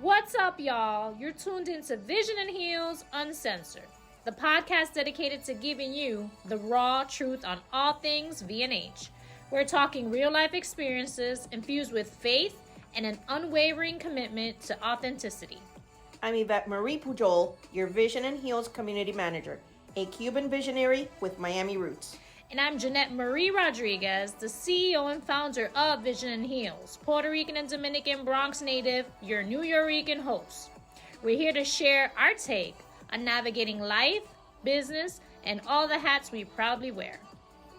What's up, y'all? You're tuned into Vision and Heels Uncensored, the podcast dedicated to giving you the raw truth on all things V&H. We're talking real-life experiences infused with faith and an unwavering commitment to authenticity. I'm Ivette Pujol, your Vision and Heels Community Manager, a Cuban visionary with Miami roots. And I'm Jeanette Marie Rodriguez, the CEO and founder of Vision and Heels, Puerto Rican and Dominican Bronx native, your New Yorican host. We're here to share our take on navigating life, business, and all the hats we proudly wear.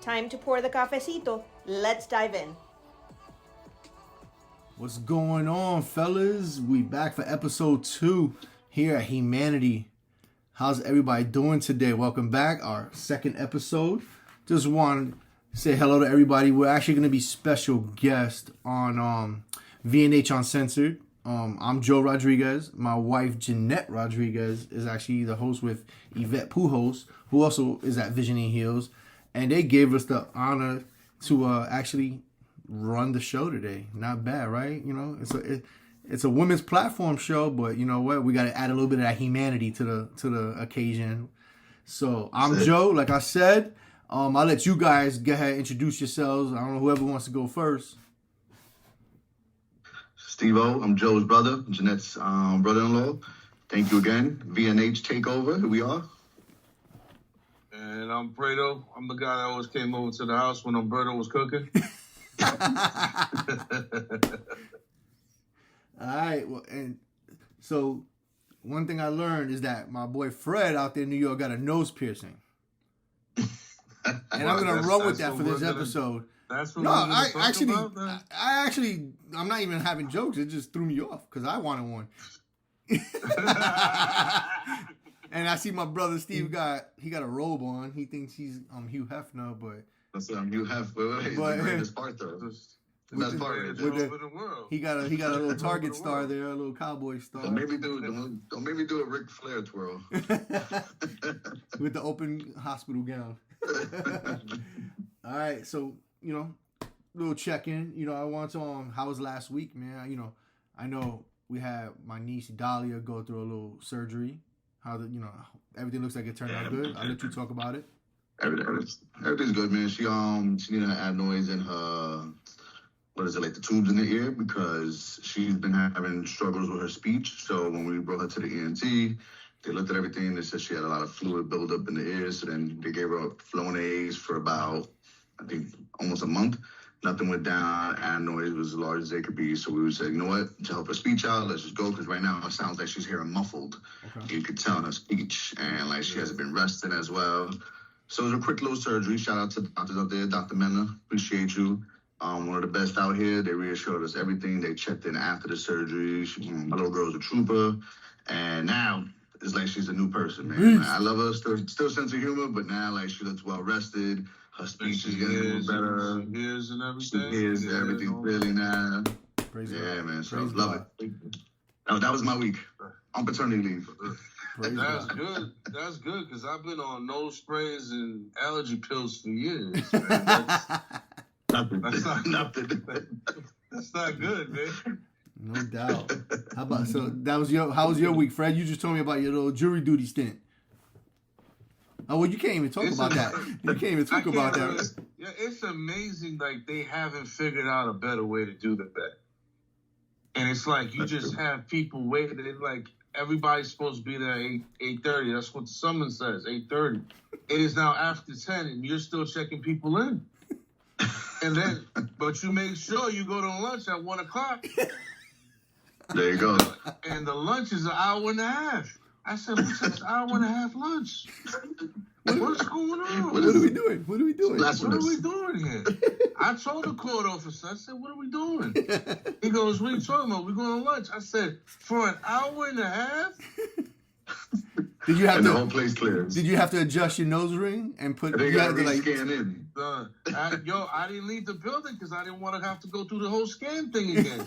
Time to pour the cafecito. Let's dive in. What's going on, fellas? We back for episode 2 here at Humanity. How's everybody doing today? Welcome back, our second episode. Just want to say hello to everybody. We're actually going to be special guest on V&H Uncensored. I'm Joe Rodriguez. My wife, Jeanette Rodriguez, is actually the host with Ivette Pujol, who also is at Vision and Heels. And they gave us the honor to actually run the show today. Not bad, right? You know, it's a women's platform show, but you know what? We got to add a little bit of that humanity to the occasion. So I'm Joe, like I said. I'll let you guys go ahead and introduce yourselves. I don't know, whoever wants to go first. Steve-O, I'm Joe's brother, Jeanette's brother-in-law. Thank you again. V&H Takeover, here we are. And I'm Fredo. I'm the guy that always came over to the house when Umberto was cooking. All right. Well, and so one thing I learned is that my boy Fred out there in New York got a nose piercing. And I'm gonna run with that for this episode. That's what I'm not even having jokes. It just threw me off because I wanted one. And I see my brother Steve got a robe on. He thinks he's Hugh Hefner, but that's Hugh Hefner. He's the greatest part though. The best part of it. He got a little Target star there, a little cowboy star. Don't make me do a Ric Flair twirl. With the open hospital gown. All right, so little check-in. I want to how was last week, man? I know we had my niece Dahlia go through a little surgery. How everything looks like it turned out good. I'll let you talk about it. Everything's good, man. She needed to add noise in her. What is it, like the tubes in the ear, because she's been having struggles with her speech. So when we brought her to the ENT, they looked at everything. They said she had a lot of fluid buildup in the ears. So then they gave her Flonase for about, I think, almost a month. Nothing went down. And noise was as large as they could be. So we said, you know what, to help her speech out, let's just go. Because right now it sounds like she's hearing muffled. Okay. You could tell in her speech. And like she hasn't been resting as well. So it was a quick little surgery. Shout out to the doctors out there. Dr. Mena, appreciate you. One of the best out here. They reassured us everything. They checked in after the surgery. My little girl's a trooper. And now it's like she's a new person, man. I love her. Still sense of humor, but now like she looks well rested. Her speech is getting a little better. She hears and everything. She hears everything clearly now. Praise God. Man. So Praise love God. it. That was my week on paternity leave. That's good. That's good because I've been on nose sprays and allergy pills for years. Man. Nothing. That's not good, man. No doubt. How was your week, Fred? You just told me about your little jury duty stint. Oh, well, you can't even talk about that. You can't even talk about that. Yeah, it's amazing. Like they haven't figured out a better way to do that. And it's like you just have people waiting. It's like everybody's supposed to be there at 8:30. That's what the summons says. 8:30. It is now after 10, and you're still checking people in. And then, but you make sure you go to lunch at 1 o'clock. There you go. And the lunch is an hour and a half. I said, what's this hour and a half lunch? What's going on? What are we doing? What are we doing? What are we doing here? I told the court officer, I said, what are we doing? He goes, what are you talking about? We're going to lunch. I said, for an hour and a half? Did you have the whole place clears. Did you have to adjust your nose ring and put? They got to scan in. I didn't leave the building because I didn't want to have to go through the whole scan thing again.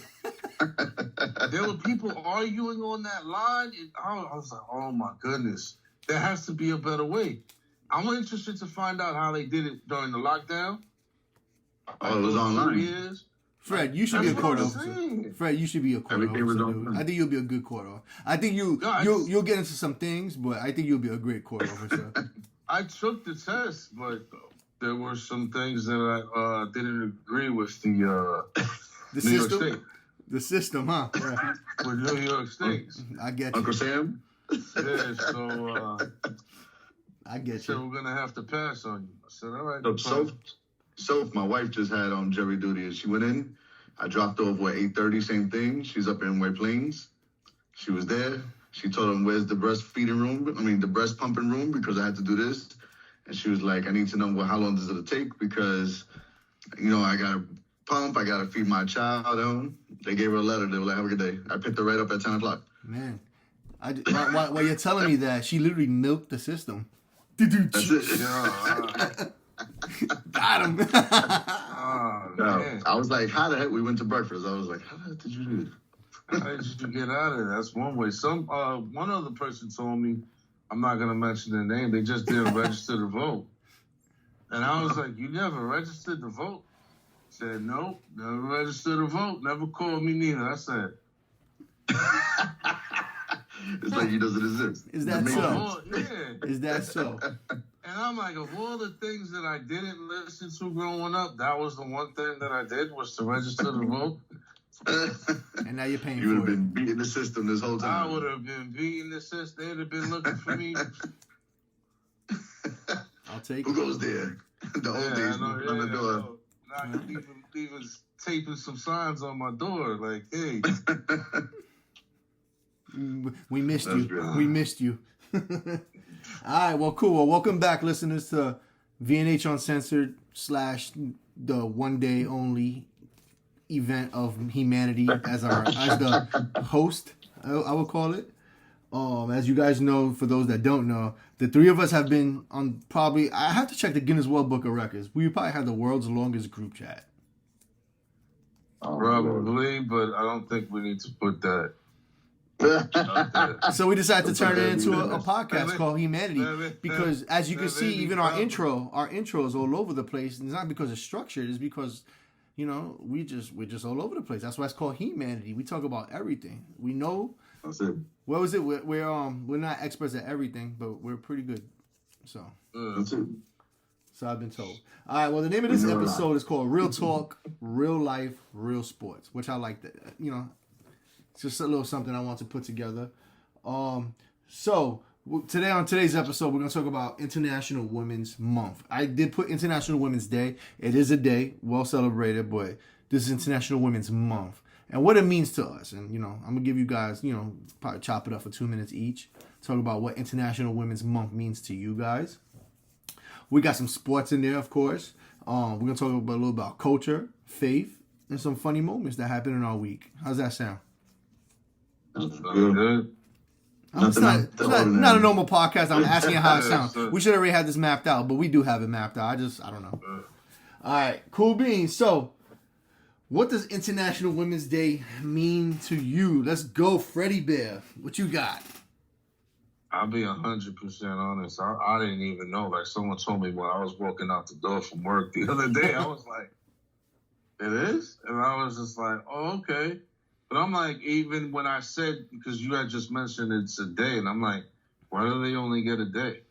There were people arguing on that line. I was like, oh my goodness, there has to be a better way. I'm interested to find out how they did it during the lockdown. Oh, it was online. Fred, you should be a That's court what I'm officer. saying. Fred, you should be a court Everything was officer. on Dude. time. I think you'll be a good court officer. I think you'll get into some things, but I think you'll be a great court officer. I took the test, but there were some things that I didn't agree with the New system? York State. The system, huh? Yeah. With New York State. I get Uncle you. Sam? Yeah, so I get so you. we're gonna have to pass on you. I said, all right. So my wife just had jury duty, and she went in. I dropped off at 8:30, same thing. She's up in White Plains. She was there. She told him, where's the breastfeeding room? I mean, the breast pumping room, because I had to do this. And she was like, I need to know how long does it take, because, I got to pump, I got to feed my child. They gave her a letter. They were like, have a good day. I picked her right up at 10 o'clock. Man, while you're telling me that, she literally milked the system. That's it. Got him. Man. I was like, how the heck? We went to breakfast. I was like, how the heck did you do that? How did you get out of it? That's one way. One other person told me, I'm not gonna mention their name, they just didn't register to vote. And I was like, you never registered to vote? Said, nope, never registered to vote. Never called me neither. I said, it's like he doesn't exist. Is that so? Yeah. Is that so? And I'm like, of all the things that I didn't listen to growing up, that was the one thing that I did, was to register to vote. And now you're paying You would for have it. been beating the system this whole I time. would have been beating the system. They'd have been looking for me. I'll take Who it. goes there? The old days, I know, on the door. Now even taping some signs on my door, like, hey. We missed That's you. great. We missed you. All right, well, cool. Well, welcome back, listeners, to V&H Uncensored / the one day only event of humanity as the host, I would call it. As you guys know, for those that don't know, the three of us have been on probably, I have to check the Guinness World Book of Records. We probably have the world's longest group chat. Probably, but I don't think we need to put that. So we decided to turn it into a podcast called Humanity, because as you can see, even our intro is all over the place. And it's not because it's structured; it's because we're just all over the place. That's why it's called Humanity. We talk about everything. We know. That's it. What was it? We're not experts at everything, but we're pretty good. So That's it. So I've been told. All right. Well, the name of this episode is called Real Talk, Real Life, Real Sports, which I like. That it's just a little something I want to put together. So today on today's episode, we're gonna talk about International Women's Month. I did put International Women's Day. It is a day, well celebrated, but this is International Women's Month and what it means to us. And I'm gonna give you guys, probably chop it up for 2 minutes each. Talk about what International Women's Month means to you guys. We got some sports in there, of course. We're gonna talk a little about culture, faith, and some funny moments that happened in our week. How's that sound? Good. It's not a normal podcast. I'm asking you how it sounds. We should already have this mapped out, but we do have it mapped out. I don't know. All right, cool beans. So, what does International Women's Day mean to you? Let's go, Freddie Bear. What you got? I'll be 100% honest. I didn't even know. Like, someone told me when I was walking out the door from work the other day, I was like, it is? And I was just like, oh, okay. But I'm like, even when I said, because you had just mentioned it's a day, and I'm like, why do they only get a day?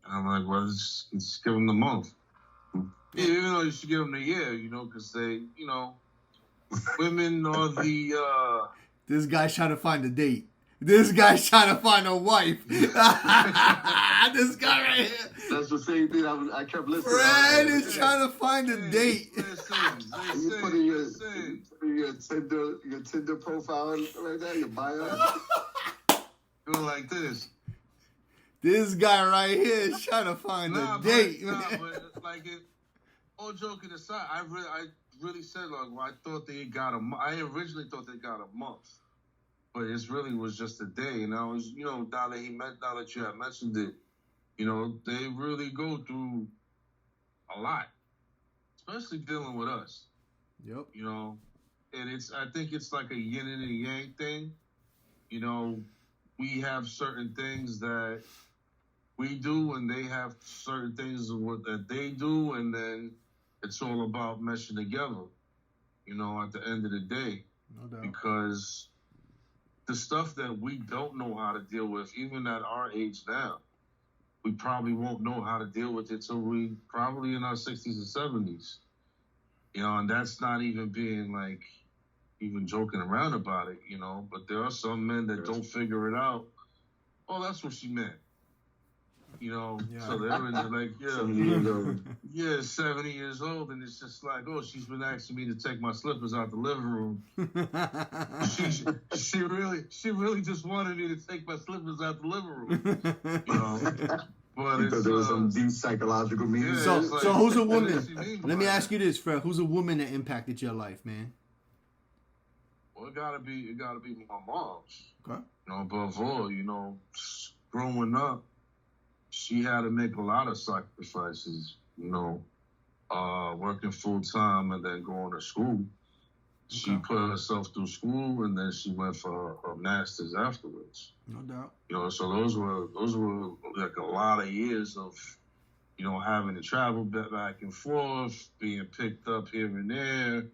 And I'm like, well, just give them the month. Yeah, even though you should give them the year, because they, women are the... This guy's trying to find a date. This guy's trying to find a wife. This guy right here. That's the same thing I kept listening. Fred is trying to find a date. You put in your Tinder profile right there, your bio. Go like this. This guy right here is trying to find a date. But like, all joking aside, I really said, like, well, I thought they got I originally thought they got a month. But it really was just a day, and I was, now that you have mentioned it, they really go through a lot, especially dealing with us. Yep. And I think it's like a yin and a yang thing. We have certain things that we do, and they have certain things that they do, and then it's all about meshing together. at the end of the day. No doubt. Because the stuff that we don't know how to deal with, even at our age now, we probably won't know how to deal with it till we probably in our 60s and 70s. And that's not even being like, even joking around about it, but there are some men that don't figure it out. Oh, that's what she meant. So they're in there like, 70 years old. 70 years old, and it's just like, oh, she's been asking me to take my slippers out the living room. she really just wanted me to take my slippers out the living room. But because there was some deep psychological meaning. So who's a woman? Let me ask you this, Fred. Who's a woman that impacted your life, man? Well, it gotta be my mom's. Okay. Above all, growing up, she had to make a lot of sacrifices, working full time and then going to school. Okay. She put herself through school and then she went for her master's afterwards. No doubt. So those were like a lot of years of, having to travel back and forth, being picked up here and there,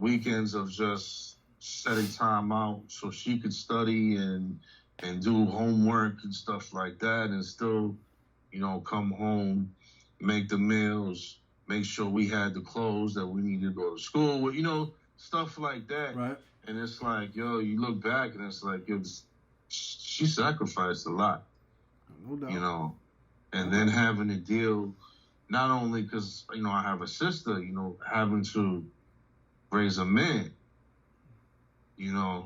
weekends of just setting time out so she could study and do homework and stuff like that, and still, come home, make the meals, make sure we had the clothes that we needed to go to school with, stuff like that. Right. And it's like, you look back and it's like, she sacrificed a lot, no doubt. And then having to deal, not only because, I have a sister, having to raise a man.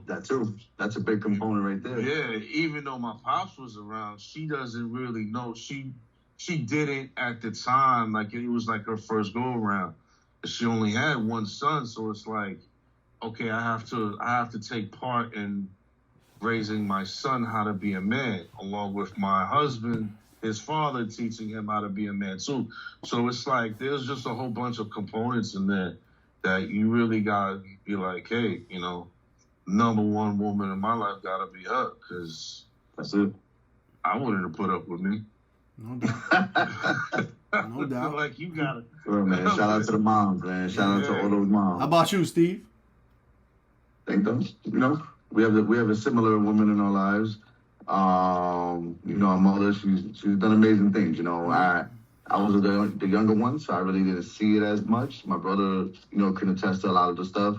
That too. That's a big component right there. Yeah, even though my pops was around, she doesn't really know. She didn't at the time, like it was like her first go around. She only had one son, so it's like, okay, I have to take part in raising my son how to be a man, along with my husband, his father teaching him how to be a man too. So it's like there's just a whole bunch of components in there that you really gotta be like, hey, number one woman in my life gotta be her, because that's it. I wouldn't have put up with me. No doubt. No doubt. Like you gotta. Well, man, shout out to the moms, man. Shout out to all those moms. How about you, Steve? Thank them. We have a similar woman in our lives. Our mother, she's done amazing things. I was the younger one, so I really didn't see it as much. My brother, can attest to a lot of the stuff.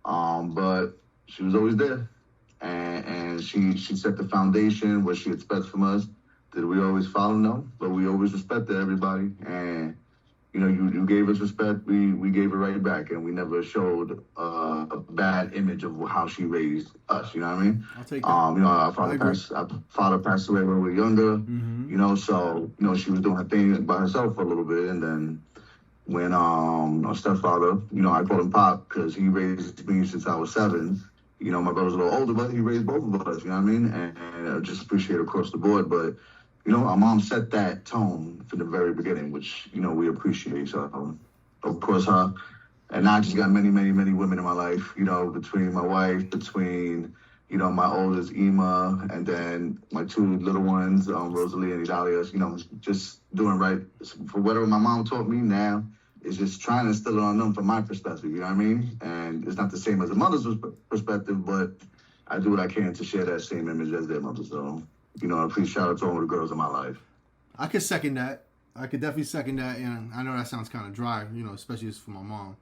But she was always there. And she set the foundation, what she expects from us. Did we always follow? No. But we always respected everybody. And, you gave us respect, we gave it right back. And we never showed a bad image of how she raised us, you know what I mean? I'll take that. Our father passed away when we were younger, so, she was doing her thing by herself for a little bit. And then when our stepfather, I called him Pop because he raised me since I was 7. My brother's a little older, but he raised both of us, you know what I mean? And I just appreciate it across the board. But, our mom set that tone from the very beginning, which, we appreciate. So, of course, her. And I just got many, many, many women in my life, between my wife, between, my oldest, Ema, and then my 2 little ones, Rosalie and Idalia, just doing right. For whatever my mom taught me now, is just trying to instill it on them from my perspective, you know what I mean? And it's not the same as a mother's perspective, but I do what I can to share that same image as their mother. So, I appreciate shout out to all the girls in my life. I could second that. I could definitely second that. And I know that sounds kind of dry, especially for my mom.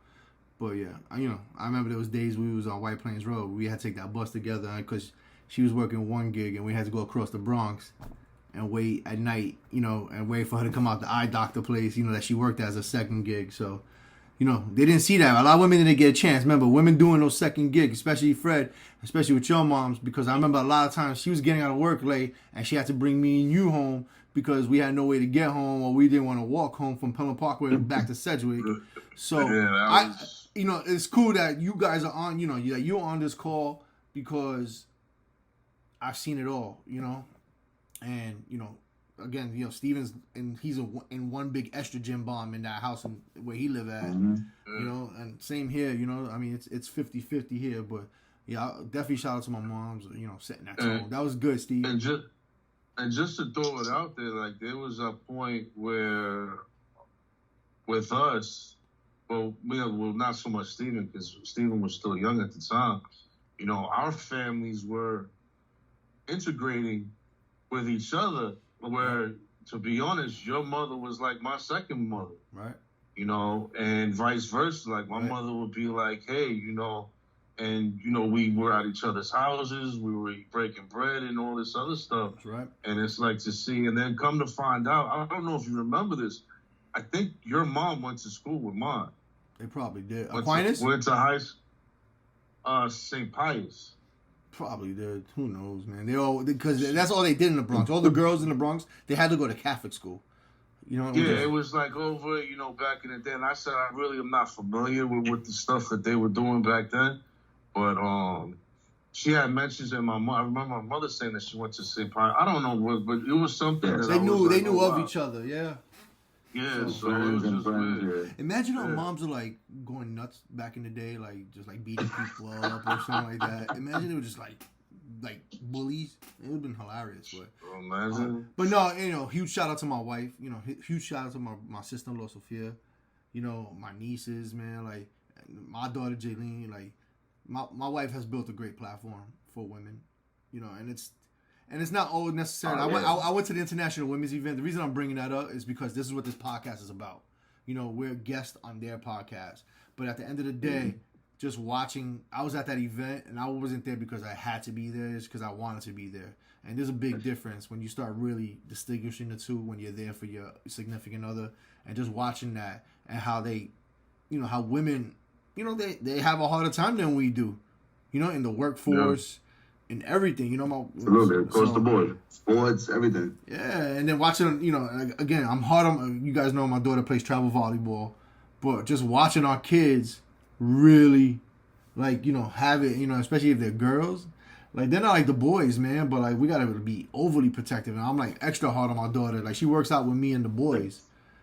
But yeah, I remember there was days we was on White Plains Road. We had to take that bus together because she was working one gig and we had to go across the Bronx and wait at night, and wait for her to come out the eye doctor place, that she worked as a second gig. So, they didn't see that. A lot of women didn't get a chance. Remember, women doing those second gigs, especially Fred, especially with your moms, because I remember a lot of times she was getting out of work late and she had to bring me and you home because we had no way to get home or we didn't want to walk home from Pelham Parkway back to Sedgwick. So, it's cool that you guys are on, that you're on this call because I've seen it all, And, again, Steven's he's in one big estrogen bomb in that house where he live at, and same here, it's 50-50 here, but yeah, I'll definitely shout out to my moms, setting that tone. That was good, Steve. And just to throw it out there, like there was a point where with us, well, not so much Steven, because Steven was still young at the time. You know, our families were integrating with each other, where, to be honest, your mother was like my second mother. Right. You know, and vice versa. Like, my mother would be like, hey, you know, and, you know, we were at each other's houses, we were breaking bread and all this other stuff. That's right. And it's like to see, and then come to find out, I don't know if you remember this, I think your mom went to school with mine. They probably did. Aquinas? Went to high school, St. Pius. Probably did. Who knows, man? They all, because that's all they did in the Bronx. All the girls in the Bronx, they had to go to Catholic school. You know. It was like over, you know, back in the day. And I said I really am not familiar with the stuff that they were doing back then, but she had mentions in my mom. I remember my mother saying that she went to St. Pius. I don't know what, but it was something that they knew of each other. Yeah. Yeah, so it was just weird. Imagine how moms are like going nuts back in the day, like just like beating people up or something like that. Imagine they were just like bullies. It would have been hilarious. But imagine. But no, you know, huge shout out to my wife. You know, huge shout out to my sister-in-law Sophia. You know, my nieces, man. Like my daughter Jaylene. Like my wife has built a great platform for women. You know, and it's not all necessary. I went to the International Women's event. The reason I'm bringing that up is because this is what this podcast is about. You know, we're guests on their podcast. But at the end of the day, just watching, I was at that event, and I wasn't there because I had to be there. It's because I wanted to be there. And there's a big difference when you start really distinguishing the two when you're there for your significant other, and just watching that and how they, you know, how women, you know, they have a harder time than we do, you know, in the workforce. Yeah. In everything, you know, absolutely across the board, sports, everything. Yeah, and then watching, you know, again, I'm hard on. You guys know my daughter plays travel volleyball, but just watching our kids really, like, you know, have it, you know, especially if they're girls, like they're not like the boys, man. But like we gotta be overly protective, and I'm like extra hard on my daughter. Like she works out with me and the boys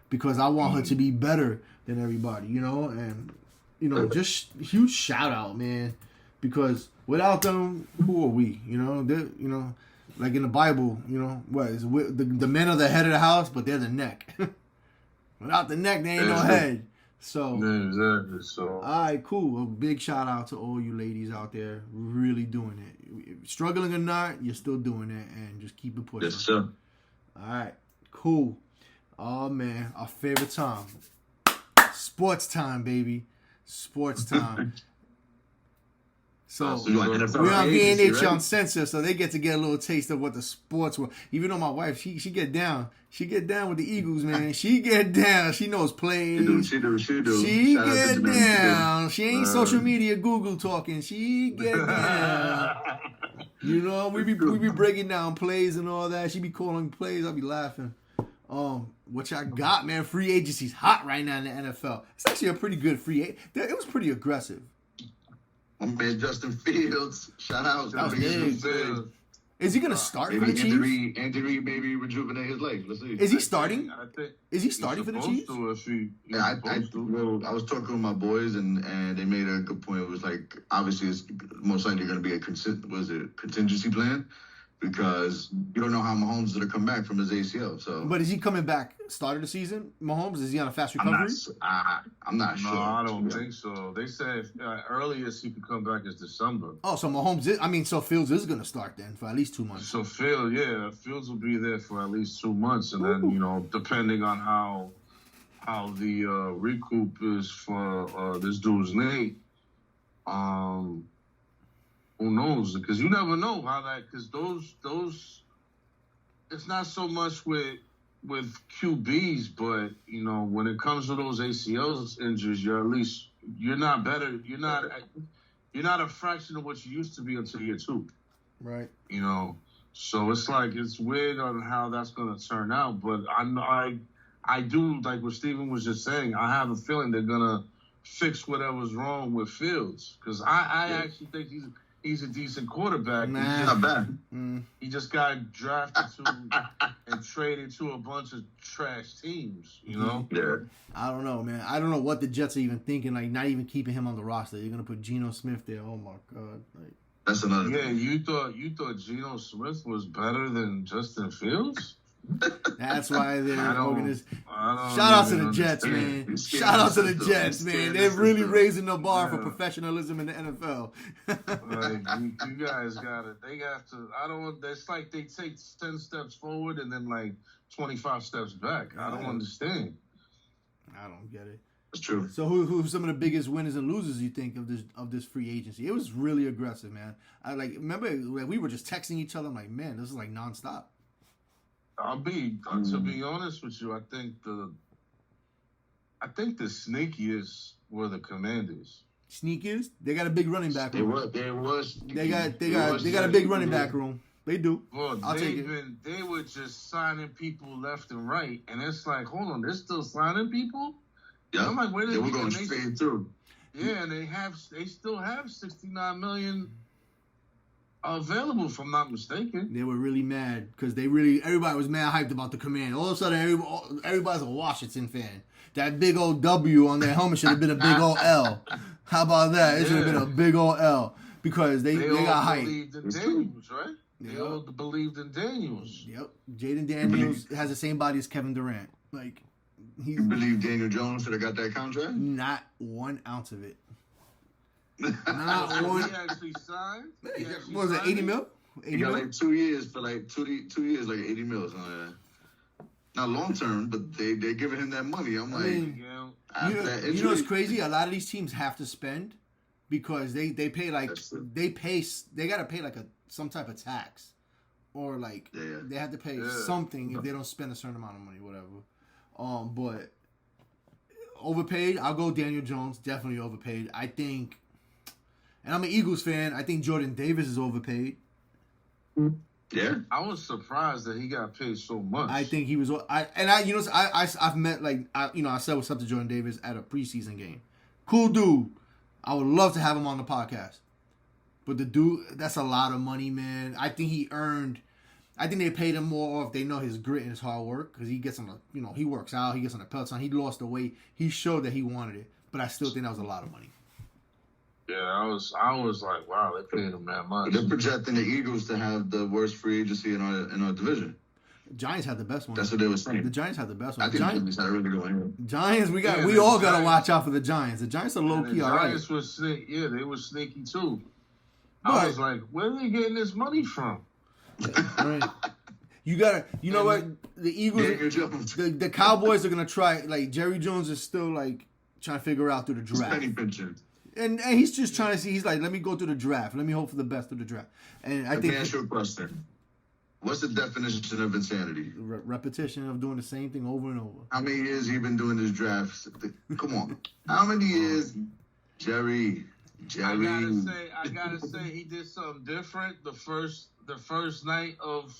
because I want her to be better than everybody, you know, and you know, just huge shout out, man, because without them, who are we? You know, you know, like in the Bible, you know, what is the men are the head of the house, but they're the neck. Without the neck, there ain't no head. So, exactly. So, all right, cool. A big shout out to all you ladies out there, really doing it. Struggling or not, you're still doing it, and just keep it pushing. Yes, sir. All right, cool. Oh man, our favorite time, sports time, baby, sports time. So we're on V&H Uncensored, so they get a little taste of what the sports were. Even though my wife, she get down with the Eagles, man. She get down. She knows plays. She do. She get down. She ain't social media Google talking. She get down. You know, we be breaking down plays and all that. She be calling plays. I'll be laughing. What y'all got, man? Free agency's hot right now in the NFL. It's actually a pretty good free agent. It was pretty aggressive. My man Justin Fields, shout out. That was big. Is he gonna start for the Chiefs? Andy Reid maybe rejuvenate his legs. Let's see. Is he starting? Is he starting for the Chiefs? I was talking with my boys and they made a good point. It was like obviously it's most likely going to be a contingency plan because you don't know how Mahomes is going to come back from his ACL. So, but is he coming back start of the season? Mahomes, is he on a fast recovery? I'm not sure. No, I don't think so. They said earliest he could come back is December. Oh, so Mahomes is, so Fields is going to start then for at least 2 months. So Fields will be there for at least 2 months, and then, you know, depending on how the recoup is for this dude's knee, who knows? Because you never know how that. Because those, it's not so much with QBs, but you know when it comes to those ACL injuries, you're not better. You're not a fraction of what you used to be until year 2. Right. You know, so it's like it's weird on how that's going to turn out. But I do like what Steven was just saying. I have a feeling they're gonna fix whatever's wrong with Fields because I actually think he's a decent quarterback. Nah. He's not bad. He just got drafted to and traded to a bunch of trash teams, you know? Yeah. I don't know, man. I don't know what the Jets are even thinking, like not even keeping him on the roster. You're going to put Geno Smith there. Oh, my God. Like, that's another thing. You thought Geno Smith was better than Justin Fields? That's why they're organized. Shout Shout out to the Jets, man. Shout out to the Jets, man. They're really raising the bar for professionalism in the NFL. Like, you guys they have to, it's like they take 10 steps forward and then like 25 steps back. I don't understand. I don't get it. That's true. So who's some of the biggest winners and losers you think of this free agency? It was really aggressive, man. I remember we were just texting each other. I'm like, man, this is like nonstop. To be honest with you, I think the sneakiest were the Commanders. Sneakers? They got a big running back room. They got a big running back room. They do. Well, I'll take it. They were just signing people left and right, and it's like, hold on, they're still signing people? Yeah, I'm like, where they were going straight through. Yeah, and they still have $69 million available, if I'm not mistaken. They were really mad because everybody was mad hyped about the Command. All of a sudden, everybody's a Washington fan. That big old W on their helmet should have been a big old L. How about that? It should have been a big old L because they got hyped. Believed in Daniels, right? They all believed in Daniels. Yep. Jaden Daniels has the same body as Kevin Durant. Like, you believe Daniel Jones should have got that contract? Not 1 ounce of it. Not one. He actually signed. What was it, 80 mil? 80 he got mil? like 2 years for like 2 years, like 80 mils. Not long term, but they're giving him that money. I'm like, you know what's crazy? A lot of these teams have to spend because they pay like they gotta pay like some type of tax or like they have to pay something if they don't spend a certain amount of money, whatever. But overpaid, I'll go Daniel Jones, definitely overpaid. I think, and I'm an Eagles fan, I think Jordan Davis is overpaid. Yeah, I was surprised that he got paid so much. I think he was. I've met I said what's up to Jordan Davis at a preseason game. Cool dude. I would love to have him on the podcast. But the dude, that's a lot of money, man. I think they paid him more if they know his grit and his hard work because he gets on he works out, he gets on the Peloton, he lost the weight, he showed that he wanted it. But I still think that was a lot of money. Yeah, I was like, wow, they paid him that much. They're projecting the Eagles to have the worst free agency in our division. Giants had the best one. That's what they were saying. The Giants had the best one. I think the Giants had a really good one. Giants, we all got to watch out for the Giants. The Giants are low key, all right. The Giants were sneaky. Yeah, they were sneaky too. I was like, where are they getting this money from? Right. You know what? The Eagles, the Cowboys are gonna try. Like Jerry Jones is still like trying to figure out through the draft. And he's just trying to see. He's like, let me go through the draft. Let me hope for the best through the draft. And I think. Let me ask you a question. What's the definition of insanity? Repetition of doing the same thing over and over. How many years have you been doing this draft? Come on. How many years, Jerry? I gotta say, he did something different the first night of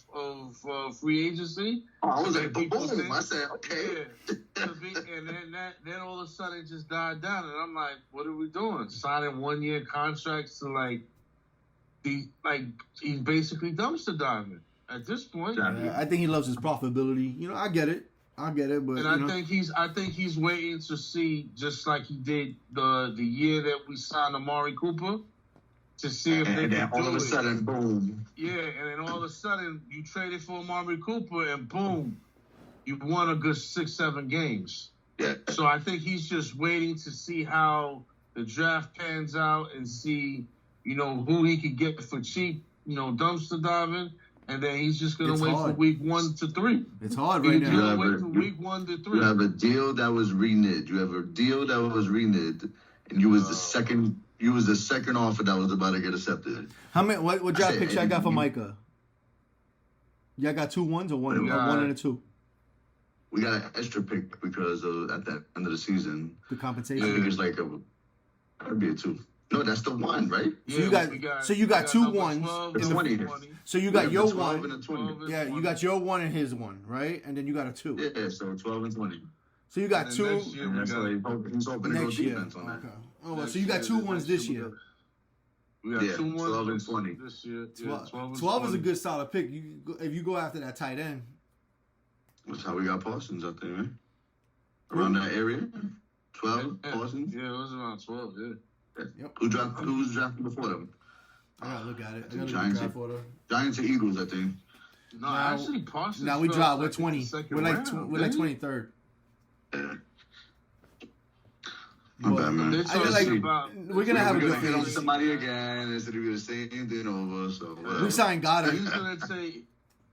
free agency. Oh, I was like, boom! I said, okay. Yeah. And then all of a sudden it just died down, and I'm like, what are we doing? Signing 1-year contracts to he's basically dumpster diving at this point. Yeah, I think he loves his profitability. I get it, but I think he's waiting to see, just like he did the year that we signed Amari Cooper, to see if they can all of a sudden, boom. Yeah, and then all of a sudden you traded for Amari Cooper, and boom, you won a good 6-7 games. Yeah. So I think he's just waiting to see how the draft pans out and see, who he could get for cheap, dumpster diving. And then he's just going to wait for week 1 to 3. It's hard right now. Wait for week 1 to 3. You have a deal that was reneged. And you was the second. You was the second offer that was about to get accepted. How many? What draft picks y'all got for Micah? Y'all got 2 1s or one and a 2? We got an extra pick because at the end of the season. The compensation. I think it's like that'd be a 2. No, that's the 1, right? So you got 2 1s in the 20. So you got your 1 and a 20. Yeah, you got your 1 and his 1, right? And then you got a 2. Yeah, so 12 and 20. So you got 2 next year. He's hoping to go defense on that. Okay. Oh, well, so you got 2 1s this year. We got 2 1s 12 and 20 this year. 12 is a good solid pick. If you go after that tight end. That's how we got Parsons out there, man. Around that area. 12, Parsons. Yeah, it was around 12, yeah. Yep. Who was drafted before them? I gotta look at it. Giants or Eagles, I think. No, actually, Parsons. Now we dropped. We're like 20. We're like 23rd. Yeah. My bad, man. We're gonna have a good hit on phase. somebody again instead of the same thing over. So whatever. We signed Goddard.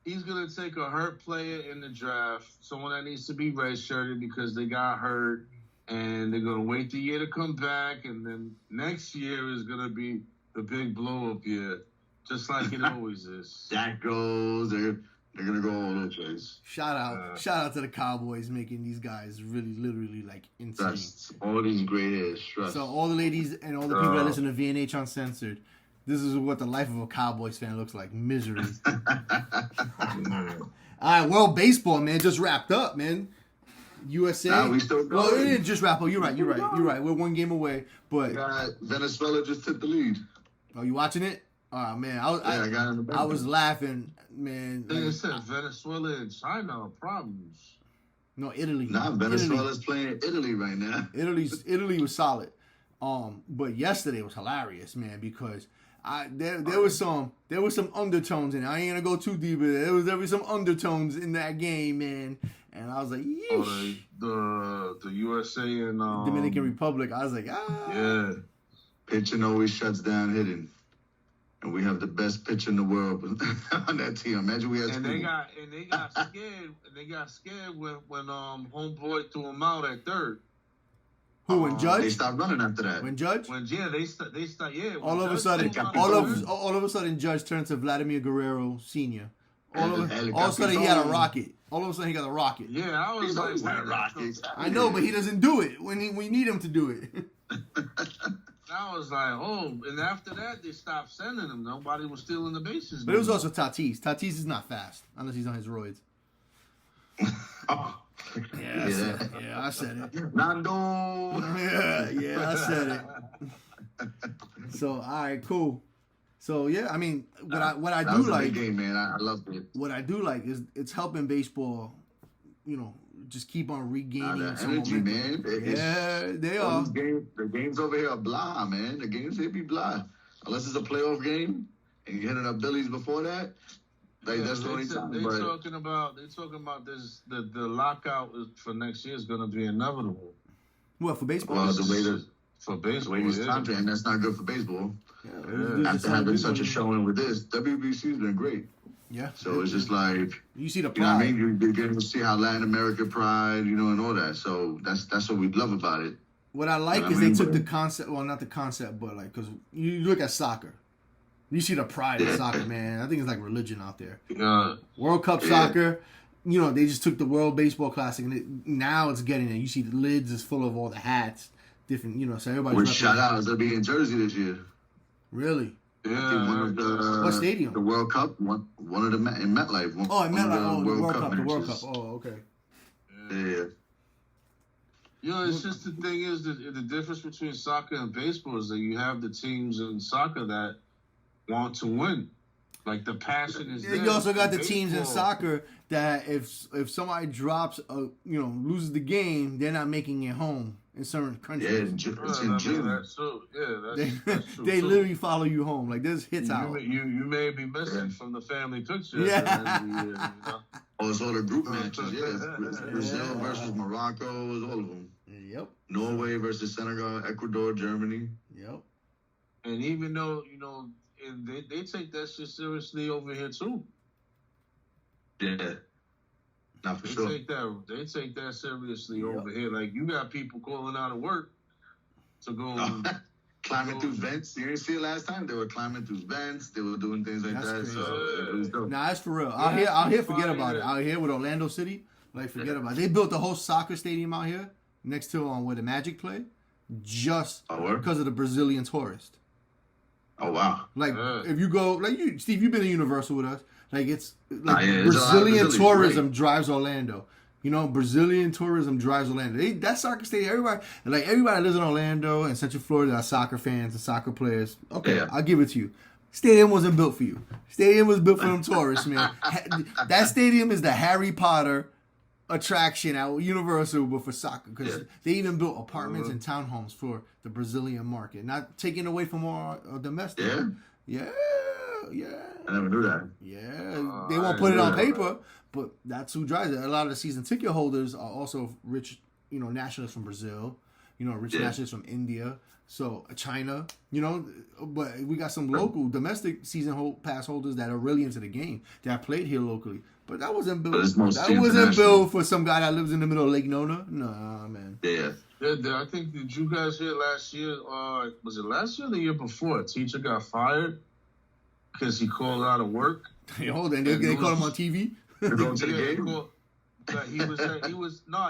He's gonna take a hurt player in the draft, someone that needs to be redshirted because they got hurt, and they're gonna wait the year to come back, and then next year is gonna be the big blow up year, just like it always is. That goes. They're gonna go all over the place. Shout out to the Cowboys making these guys really, literally like insane. That's all these great hairs. So all the ladies and all the people that listen to V&H Uncensored, this is what the life of a Cowboys fan looks like. Misery. All right, World Baseball, man, just wrapped up, man. USA. Nah, we still going. Well, it didn't just wrap up. You're right. We're one game away, but Venezuela just took the lead. Oh, you watching it? Oh man, I was laughing, man. They said Venezuela and China are problems. No, Italy. Nah, Venezuela's playing Italy right now. Italy was solid. But yesterday was hilarious, man, because there was some undertones in it. I ain't gonna go too deep, but there was some undertones in that game, man. And I was like, yeesh. The USA and Dominican Republic. I was like, yeah. Pitching always shuts down hitting. And we have the best pitcher in the world on that team. Imagine we had and they got scared. They got scared when homeboy threw him out at third. Who, when Judge? They stopped running after that. When Judge? They start. Yeah. All of a sudden, Judge turned to Vladimir Guerrero Sr. All of a sudden, he had a rocket. All of a sudden, he got a rocket. Yeah, I was like, rockets. I know, but he doesn't do it when we need him to do it. I was like, oh, and after that, they stopped sending him. Nobody was stealing the bases. But it was also Tatis. Tatis is not fast, unless he's on his roids. Yeah, I said it. Nando. Yeah, I said it. So, all right, cool. So, yeah, I mean, what I do like, game, man. I love it. What I do like is it's helping baseball, just keep on regaining some energy, momentum. Man. They are. The games over here are blah, man. The games here be blah. Unless it's a playoff game and you're hitting up Billies before that. That's the only time. They're talking about this. The lockout for next year is going to be inevitable. What, for baseball? Well, for baseball, yeah. And that's not good for baseball. Yeah. After having such a showing with this, WBC's been great. Yeah. So it's just like you see the pride. You know what I mean? You're getting to see how Latin America pride, and all that. So that's what we love about it. What I like is they took the concept. Well, not the concept, but like because you look at soccer, you see the pride in soccer, man. I think it's like religion out there. World Cup soccer. They just took the World Baseball Classic, and now it's getting it. You see the lids is full of all the hats, different. So everybody's. Which shout out to be in Jersey this year. Really? Yeah. What stadium? The World Cup. One of the in MetLife. In MetLife. The World Cup. Oh, okay. Yeah. It's just the thing is the difference between soccer and baseball is that you have the teams in soccer that want to win. Like the passion is there. You also got the teams in soccer that if somebody drops loses the game, they're not making it home in certain countries. Yeah, it's in June. That's true. Yeah, that's true. They literally follow you home. Like there's hits out. You may be missing from the family picture. Yeah. Oh, it's all the group matches. Yeah, Brazil versus Morocco is all of them. Yep. Norway versus Senegal, Ecuador, Germany. Yep. And even though and they take that shit seriously over here too. Yeah. Not for sure. They take that seriously over here. Like you got people calling out of work to go climbing through vents. You didn't see it last time. They were climbing through vents. They were doing things like that. Crazy. So it was dope. Nah, it's for real. Out here, forget about it. Out here with Orlando City, forget about it. They built a whole soccer stadium out here next to where the Magic play, just because of the Brazilian tourist. Oh wow! If you go, Steve, you've been to Universal with us. It's Brazilian tourism drives Orlando. Brazilian tourism drives Orlando. That soccer stadium, everybody lives in Orlando and Central Florida are soccer fans and soccer players. Okay, I'll give it to you. Stadium wasn't built for you. Stadium was built for them tourists, man. That stadium is the Harry Potter attraction at Universal, but for soccer, because they even built apartments and townhomes for the Brazilian market, not taking away from our domestic. Yeah. Yeah. I never knew that. Yeah. They won't put it on paper, but that's who drives it. A lot of the season ticket holders are also rich, nationalists from Brazil, rich nationalists from India, so China, but we got some local, domestic season pass holders that are really into the game that played here locally. But that wasn't built. That wasn't built for some guy that lives in the middle of Lake Nona. Nah, man. Yeah. I think, did you guys hear last year, was it last year or the year before? A teacher got fired because he called out of work. Hey, hold on. They called him on TV? Going to the game?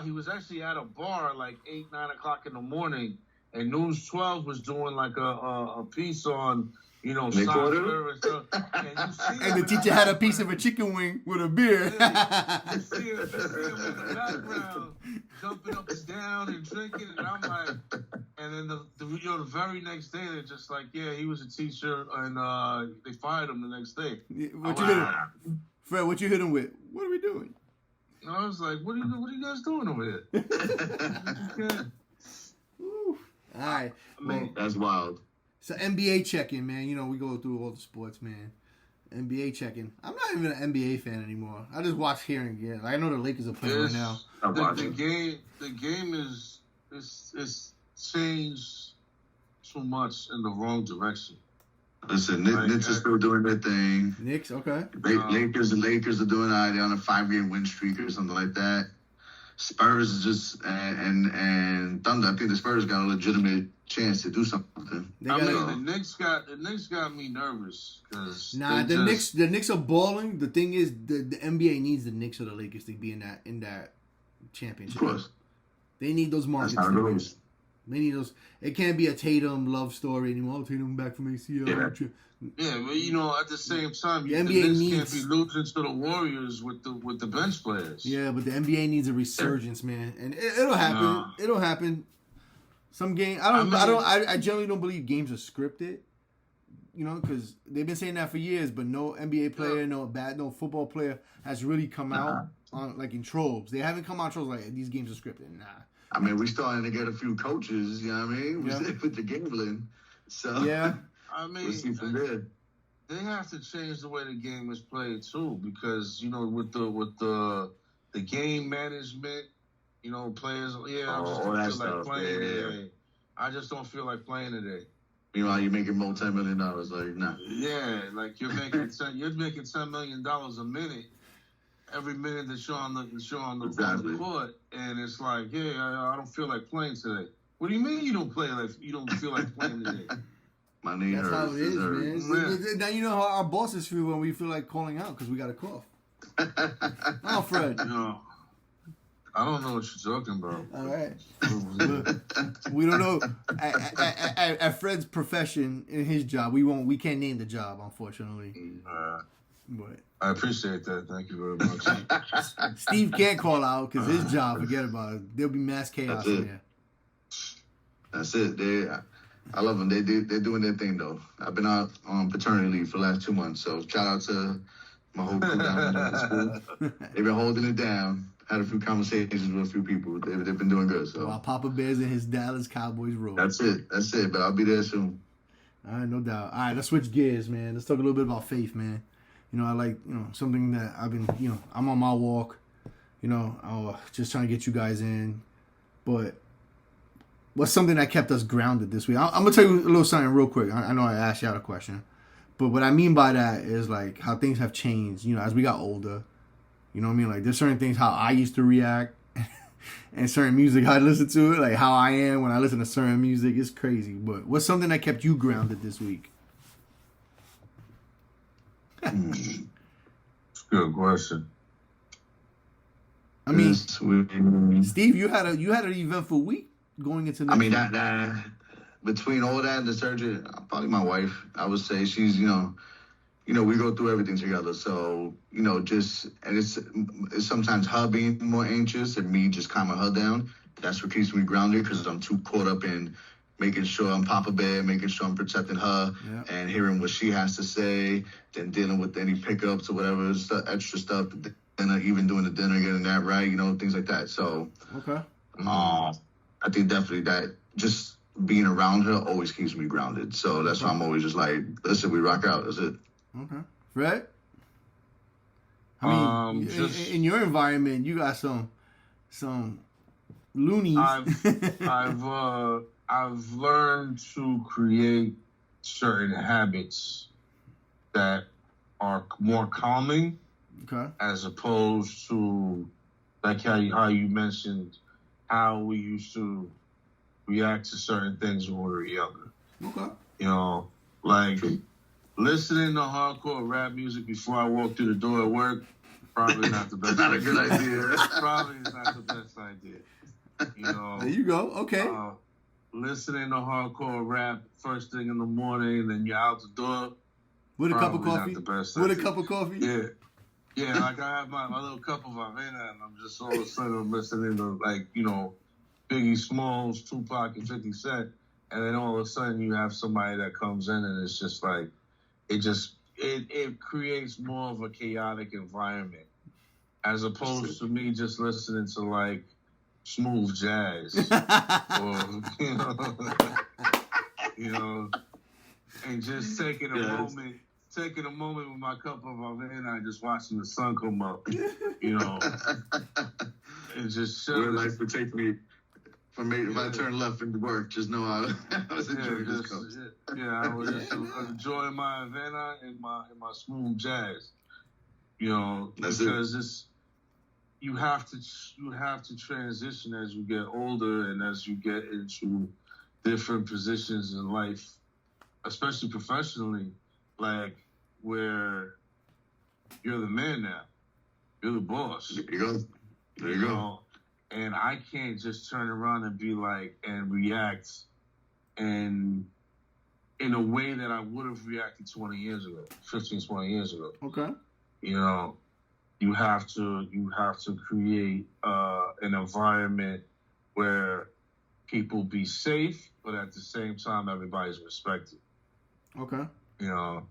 He was actually at a bar like 8, 9 o'clock in the morning, and News 12 was doing like a piece on, soccer and stuff. And the teacher had a piece of a chicken wing with a beer. You see him in the background, jumping up and down and drinking, and I'm like, and then the very next day they're just like, yeah, he was a teacher, and they fired him the next day. Fred, what you hit him with? What are we doing? I was like, what are you guys doing over here? All right. Man, that's wild. So NBA check-in, man. We go through all the sports, man. NBA check-in. I'm not even an NBA fan anymore. I just watch here and again. I know the Lakers are playing right now. The game is changed too much in the wrong direction. Listen, Knicks are still doing their thing. Knicks, okay. Lakers are doing they're on a 5-game win streak or something like that. Spurs is just and Thunder. I think the Spurs got a legitimate chance to do something. The Knicks got me nervous because the Knicks are balling. The thing is, the NBA needs the Knicks or the Lakers to be in that championship. Of course, they need those markets. That's how it goes. They need those. It can't be a Tatum love story anymore. Tatum back from ACL. Yeah, but at the same time, the NBA NBA can't be losing to the Warriors with the bench players. Yeah, but the NBA needs a resurgence, man, and it'll happen. No. It'll happen. Some game. I generally don't believe games are scripted. Because they've been saying that for years, but no NBA player, no football player has really come out on in tropes. They haven't come out tropes like these games are scripted. Nah. I mean, we're starting to get a few coaches. You know what I mean? With the gambling. So I we'll see from there. They have to change the way the game is played too, because with the game management, players. I just don't feel like playing today. Meanwhile, you're making multi-million dollars. Like, nah. Yeah, like you're making $10 million a minute. Every minute that you're on the court, and it's like, I don't feel like playing today. What do you mean you don't feel like playing today? My knee hurts. That's how it is, man. Now you know how our bosses feel when we feel like calling out because we got a cough. Oh, Fred. No, I don't know what you're talking about. All right. We don't know. At Fred's profession, in his job, we can't name the job, unfortunately. But I appreciate that. Thank you very much. Steve can't call out because his job, forget about it. There'll be mass chaos in there. That's it. I love them. They're doing their thing, though. I've been out on paternity leave for the last 2 months, so shout out to my whole crew down in school. They've been holding it down. Had a few conversations with a few people. They've been doing good. So while Papa Bears and his Dallas Cowboys roll. That's it. But I'll be there soon. All right, no doubt. All right, let's switch gears, man. Let's talk a little bit about faith, man. I like, something that I've been, I'm on my walk, just trying to get you guys in. But what's something that kept us grounded this week? I'm going to tell you a little something real quick. I know I asked you out a question. But what I mean by that is, like, how things have changed, as we got older. You know what I mean? Like, there's certain things, how I used to react, and certain music I listen to it. Like, how I am when I listen to certain music. It's crazy. But what's something that kept you grounded this week? It's a good question. I mean, Steve, you had an eventful week going into. I mean, that between all that and the surgery, probably my wife. I would say she's, we go through everything together. So, just and it's sometimes her being more anxious and me just calming her down. That's what keeps me grounded because I'm too caught up in making sure I'm Papa Bear, making sure I'm protecting her, and hearing what she has to say, then dealing with any pickups or whatever, extra stuff, dinner, even doing the dinner, getting that right, things like that. So, I think definitely that just being around her always keeps me grounded. So that's why I'm always just like, listen, we rock out. That's it. Okay. Fred? I mean, in your environment, you got some loonies. I've learned to create certain habits that are more calming, okay, as opposed to like how you mentioned how we used to react to certain things when we were younger. Okay. You know, like listening to hardcore rap music before I walk through the door at work, probably not the best. Not a good idea. Probably not the best idea. You know. There you go. Okay. Listening to hardcore rap first thing in the morning, then you're out the door. With a cup of coffee. Not the best With idea. a cup of coffee. Yeah. Yeah, like I have my little cup of Avena, and I'm just all of a sudden I'm listening to, like, you know, Biggie Smalls, Tupac, and 50 Cent, and then all of a sudden you have somebody that comes in and it's just like, it creates more of a chaotic environment, as opposed to me just listening to, like, smooth jazz, or, you know, and just taking a moment with my cup of Avena and just watching the sun come up, you know, and just where life would take me. If I turn left into work, just know I was enjoying this cup. Yeah, I was just enjoying my Avena and my smooth jazz, you know, because you have to transition as you get older and as you get into different positions in life, especially professionally, like where you're the man now, you're the boss. There you go. And I can't just turn around and be like, and react and in a way that I would have reacted 20 years ago, 15, 20 years ago. Okay. You know, you have to create an environment where people be safe, but at the same time, everybody's respected. Okay. You know,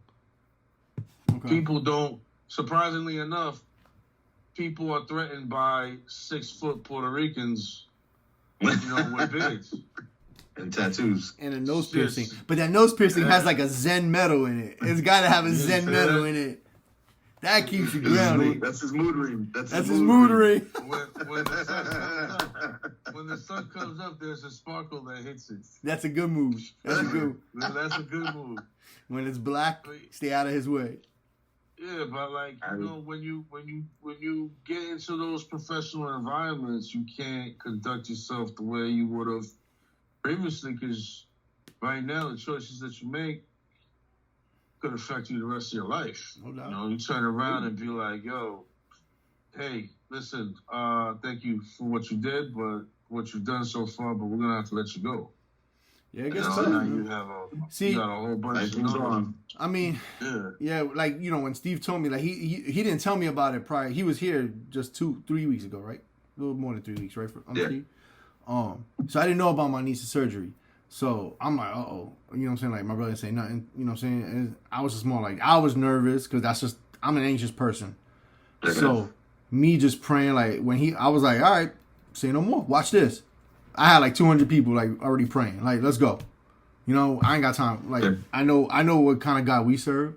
okay. People don't, surprisingly enough, people are threatened by 6-foot Puerto Ricans, you know, with beards. And tattoos. And a nose piercing. But that nose piercing has like a Zen metal in it. It's got to have a Zen metal in it. That keeps you grounded. That's his mood ring. That's his mood ring. When the sun comes up, there's a sparkle that hits it. That's a good move. That's a good move. When it's black, stay out of his way. Yeah, but like, you know, when you get into those professional environments, you can't conduct yourself the way you would have previously, because right now the choices that you make could affect you the rest of your life. No doubt. You know, you turn around and be like, yo, hey, listen, thank you for what you did, but what you've done so far, but we're gonna have to let you go. Yeah, it gets tough. Now you got a whole bunch of things on. I mean, yeah, like, you know, when Steve told me, like, he didn't tell me about it prior. He was here just 2-3 weeks ago, right? A little more than 3 weeks, right? Steve? So I didn't know about my niece's surgery. So I'm like, uh-oh. You know what I'm saying? Like, my brother didn't say nothing. You know what I'm saying? And I was just more like, I was nervous because I'm an anxious person. So me just praying, like, I was like, all right, say no more. Watch this. I had like 200 people like already praying. Like, let's go. You know, I ain't got time. Like, I know what kind of God we serve.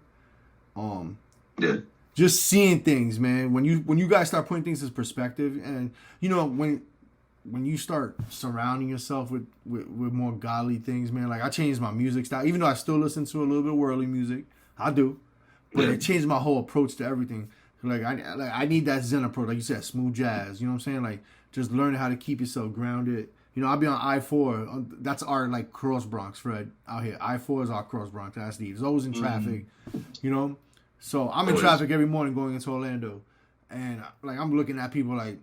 Just seeing things, man. When you guys start putting things in perspective, and you know, when you start surrounding yourself with more godly things, man. Like, I changed my music style, even though I still listen to a little bit of worldly music. I do, but it changed my whole approach to everything. Like, I need that Zen approach, like you said, smooth jazz. You know what I'm saying? Like, just learning how to keep yourself grounded. You know, I'll be on I-4. That's our, like, cross Bronx, Fred, out here. I-4 is our cross Bronx. That's Steve. It's always in traffic, you know? So I'm in traffic every morning going into Orlando. And, like, I'm looking at people like,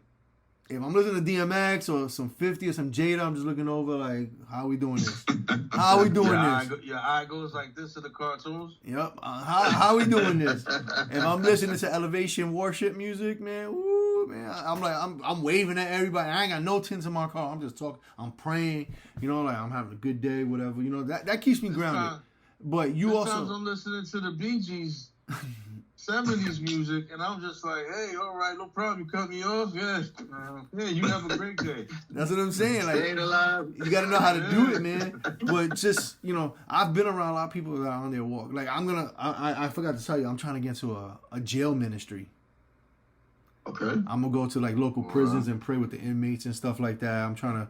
if I'm listening to DMX or some 50 or some Jada, I'm just looking over like, how are we doing this? How are we doing this? Your eye goes like this to the cartoons? Yep. How are we doing this? If I'm listening to Elevation worship music, man, woo, man, I'm like, I'm waving at everybody. I ain't got no tints in my car. I'm just talking. I'm praying. You know, like, I'm having a good day, whatever. You know, that keeps me grounded. But you also... Sometimes I'm listening to the Bee Gees 70s music, and I'm just like, hey, all right, no problem. You cut me off, yes. Yeah, you have a great day. That's what I'm saying. Like, Staying alive. you got to know how to do it, man. But just, I've been around a lot of people that are on their walk. Like, I forgot to tell you, I'm trying to get into a jail ministry. Okay. I'm gonna go to like local prisons and pray with the inmates and stuff like that. I'm trying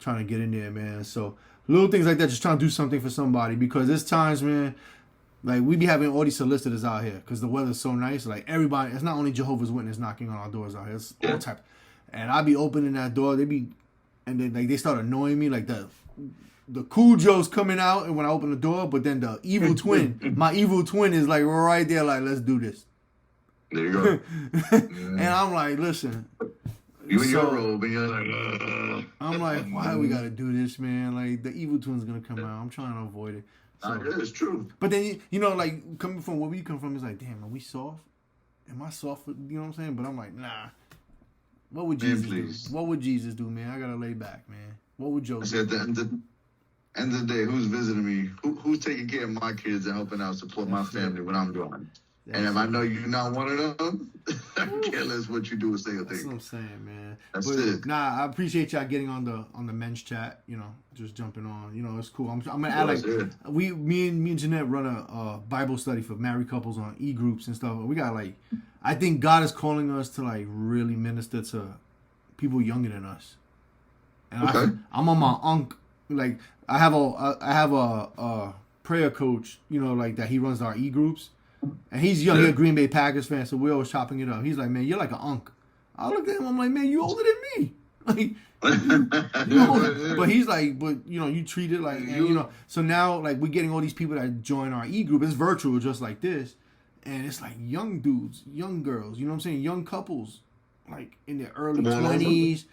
to get in there, man. So little things like that, just trying to do something for somebody, because there's times, man, like we be having all these solicitors out here because the weather's so nice. Like everybody, it's not only Jehovah's Witness knocking on our doors out here. It's all type. And I be opening that door, and then like they start annoying me, like the cool Joe's coming out, and when I open the door, but then the evil twin, my evil twin is like right there, like, let's do this. There you go. And I'm like, listen. You in your robe, and you're like, I'm like, why we gotta do this, man? Like, the evil twin's gonna come out. I'm trying to avoid it. So, it's true. but then, like, coming from where we come from, it's like, damn, are we soft? Am I soft? You know what I'm saying? But I'm like, nah. What would Jesus do? What would Jesus do, man? I gotta lay back, man. What would Joe do? At the end of the day, who's visiting me? Who's taking care of my kids and helping out support my family when I'm gone? And if I know you're not one of them, I care less what you do or say or think. That's what I'm saying, man. That's it. Nah, I appreciate y'all getting on the men's chat. Just jumping on. It's cool. I'm gonna add like me and Jeanette run a Bible study for married couples on e-groups and stuff. We got like, I think God is calling us to like really minister to people younger than us. And I'm on my like I have a prayer coach, like that he runs our e-groups. And he's young, he's a Green Bay Packers fan, so we're always chopping it up. He's like, man, you're like an unk. I looked at him, I'm like, man, you older than me. Like, but he's like, but you treat it like, and, so now like we're getting all these people that join our e-group. It's virtual, just like this, and it's like young dudes, young girls, you know what I'm saying, young couples, like in their early 20s.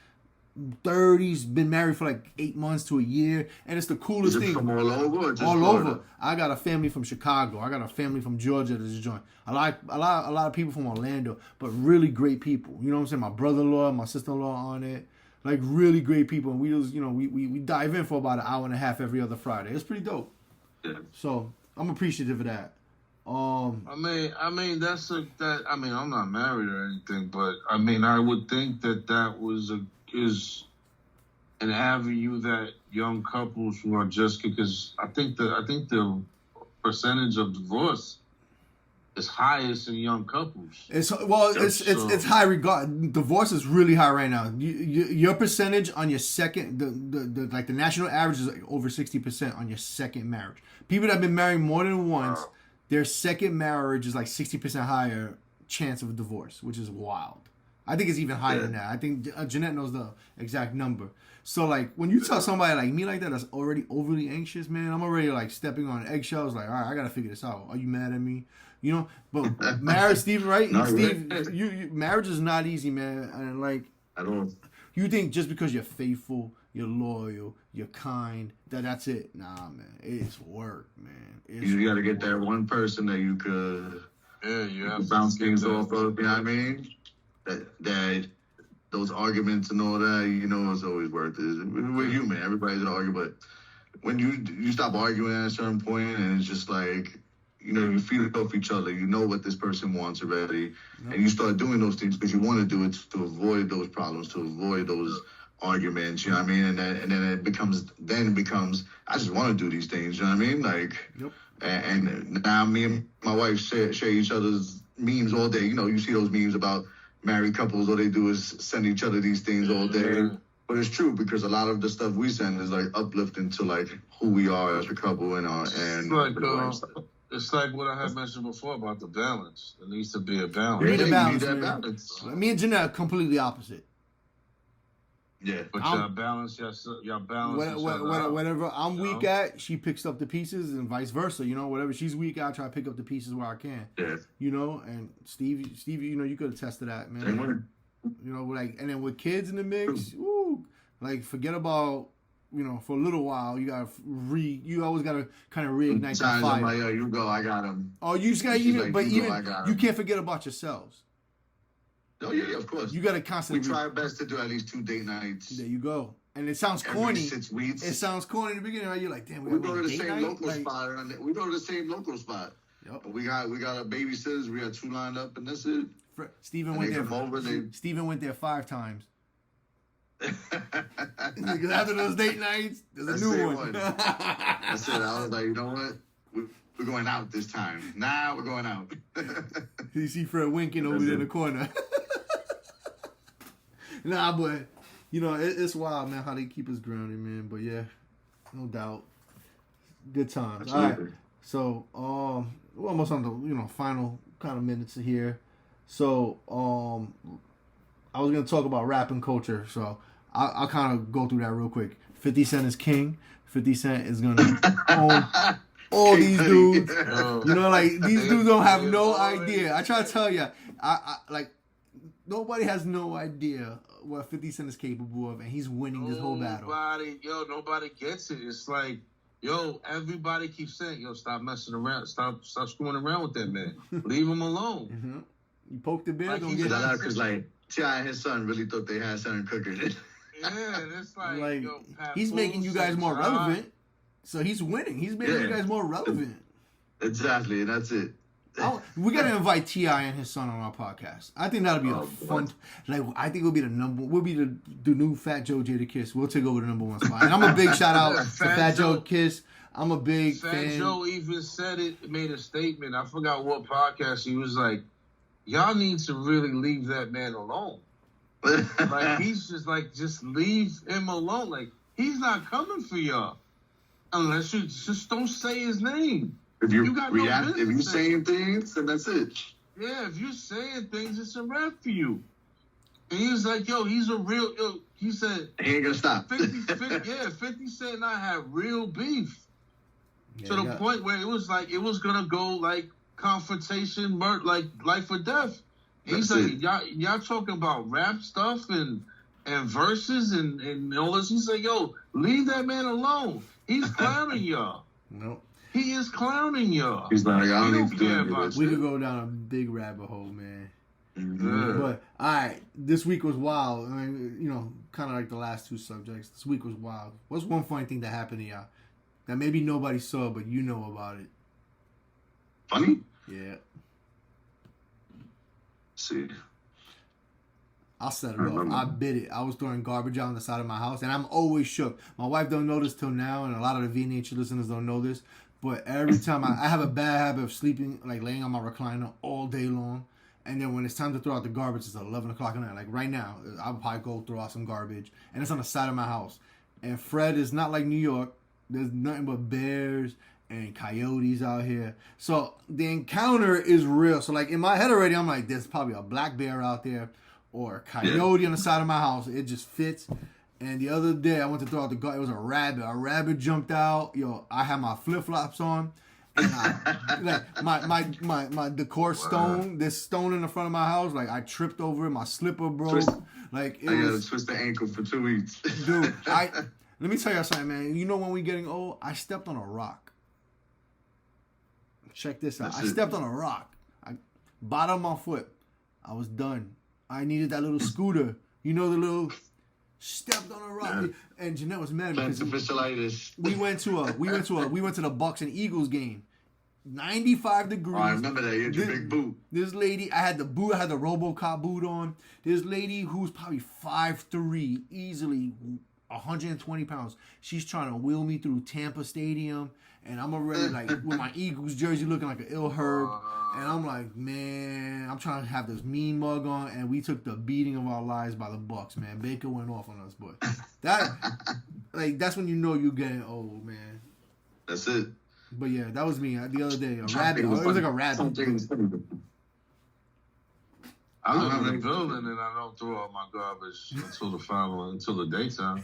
30s, been married for like 8 months to a year, and it's the coolest thing. From all over, or just all Florida? Over. I got a family from Chicago. I got a family from Georgia that's joined. A lot of people from Orlando, but really great people. You know what I'm saying? My brother-in-law, my sister-in-law on it, like really great people. And we just, we dive in for about an hour and a half every other Friday. It's pretty dope. Yeah. So I'm appreciative of that. I mean, I'm not married or anything, but I mean, I would think that is an avenue that young couples who are just, because I think the percentage of divorce is highest in young couples. It's high regard. Divorce is really high right now. Your percentage on your second, the national average is like over 60% on your second marriage. People that have been married more than once, their second marriage is like 60% higher chance of a divorce, which is wild. I think it's even higher than that. I think Jeanette knows the exact number. So, like, when you tell somebody like me like that that's already overly anxious, man, I'm already, like, stepping on eggshells. Like, all right, I got to figure this out. Are you mad at me? But marriage, Steve, right? No, Steve, you marriage is not easy, man. And, like, I don't. You think just because you're faithful, you're loyal, you're kind, that's it. Nah, man. It's work, man. You got to get that one person that you could bounce things off of, you know what I mean? That those arguments and all that, it's always worth it. We're human. Everybody's gonna argue, but when you stop arguing at a certain point, and it's just like, you feed off each other. You know what this person wants already, and you start doing those things because you want to do it to avoid those problems, to avoid those arguments. You know what I mean? And then it becomes I just want to do these things. You know what I mean? Like, and now me and my wife share each other's memes all day. You see those memes about married couples, all they do is send each other these things all day. But it's true, because a lot of the stuff we send is like uplifting to like who we are as a couple and it's like what I had mentioned before about the balance. There needs to be a balance. You need that balance. Me and Jeanette are completely opposite. Yeah, but y'all balance. Whatever I'm weak at, she picks up the pieces, and vice versa. Whatever she's weak at, I try to pick up the pieces where I can. Yeah. And Steve, you could attest to that, man. And then with kids in the mix, forget about, for a little while, you always gotta kind of reignite that fire. I'm like, yo, you go, I got him. Oh, you just gotta you can't forget about yourselves. Oh, yeah, of course. You got to constantly... We try our best to do at least 2 date nights. There you go. And it sounds corny. Every 6 weeks. It sounds corny in the beginning. You're like, damn, we go to the same local spot. We go to the same local spot. Yep. We got our babysitters. We got 2 lined up, and that's it. Steven went there. Steven went there 5 times. Because after those date nights, there's a new one. I said, I was like, you know what? We're going out this time. Nah, we're going out. You see Fred winking over there in the corner. Nah, but, you know, it's wild, man, how they keep us grounded, man. But, yeah, no doubt. Good times. Absolutely. All right. So, we're almost on the, final kind of minutes here. So, I was going to talk about rap and culture, so I'll kind of go through that real quick. 50 Cent is king. 50 Cent is going to own all these dudes. You know, like, these dudes don't have no idea. I try to tell you, I nobody has no idea what 50 Cent is capable of, and he's winning this whole battle. Nobody gets it. It's like, everybody keeps saying, stop messing around. Stop screwing around with that man. Leave him alone. Mm-hmm. You poke the bear, like, don't get out. Because, like, T.I. and his son really thought they had something cooking. Yeah, it's like he's making you guys more relevant. So he's winning. He's making you guys more relevant. Exactly, and that's it. We gotta invite T.I. and his son on our podcast. I think that'll be a fun. I think we'll be we'll be the new Fat Joe Jadakiss. We'll take over the #1 spot. And I'm a big shout out to Fat Joe Kiss. I'm a big fan. Fat Joe even said it, made a statement. I forgot what podcast. He was like, "Y'all need to really leave that man alone." Like, he's just leave him alone. Like, he's not coming for y'all unless you just don't say his name. If you react, if you're saying things, then that's it. Yeah, if you're saying things, it's a wrap for you. And he was like, he's a real, he said, he ain't gonna stop. 50 Cent and I had real beef. To the point where it was gonna go like confrontation, like life or death. And he's like, y'all talking about rap stuff and verses and all this. He's like, leave that man alone. He's clowning y'all. Nope. He is clowning y'all. He's like, I don't need to do about we could go down a big rabbit hole, man. Mm-hmm. But, all right, this week was wild. I mean, kind of like the last 2 subjects. This week was wild. What's one funny thing that happened to y'all that maybe nobody saw, but you know about it? Funny? Yeah. See, I'll set it off. I bit it. I was throwing garbage out on the side of my house, and I'm always shook. My wife don't know this till now, and a lot of the V&H listeners don't know this. But every time I have a bad habit of sleeping, like laying on my recliner all day long, and then when it's time to throw out the garbage, it's 11 o'clock at night. Like right now, I'll probably go throw out some garbage, and it's on the side of my house. And Fred is not like New York. There's nothing but bears and coyotes out here. So the encounter is real. So like in my head already, I'm like, there's probably a black bear out there or a coyote on the side of my house. It just fits. And the other day I went to throw out the garbage. It was a rabbit. A rabbit jumped out. I had my flip-flops on. And my decor stone, this stone in the front of my house, like I tripped over it. My slipper broke. I gotta twist the ankle for 2 weeks. Dude, let me tell you something, man. You know when we getting old, I stepped on a rock. Check this out. I stepped on a rock. Bottom of my foot. I was done. I needed that little scooter. You know, the little stepped on a rock. Yeah. And Jeanette was mad because we went to the Bucks and Eagles game. 95 degrees. Oh, I remember that. You had your big boot. This lady, I had the RoboCop boot on. This lady who's probably 5'3", easily 120 pounds. She's trying to wheel me through Tampa Stadium. And I'm already like with my Eagles jersey looking like an ill herb. And I'm like, man, I'm trying to have this mean mug on. And we took the beating of our lives by the Bucks, man. Baker went off on us, but that's when you know you're getting old, man. That's it. But yeah, that was me the other day. A rabbit. It was like a rabbit. I live in the building and I don't throw out my garbage until the daytime.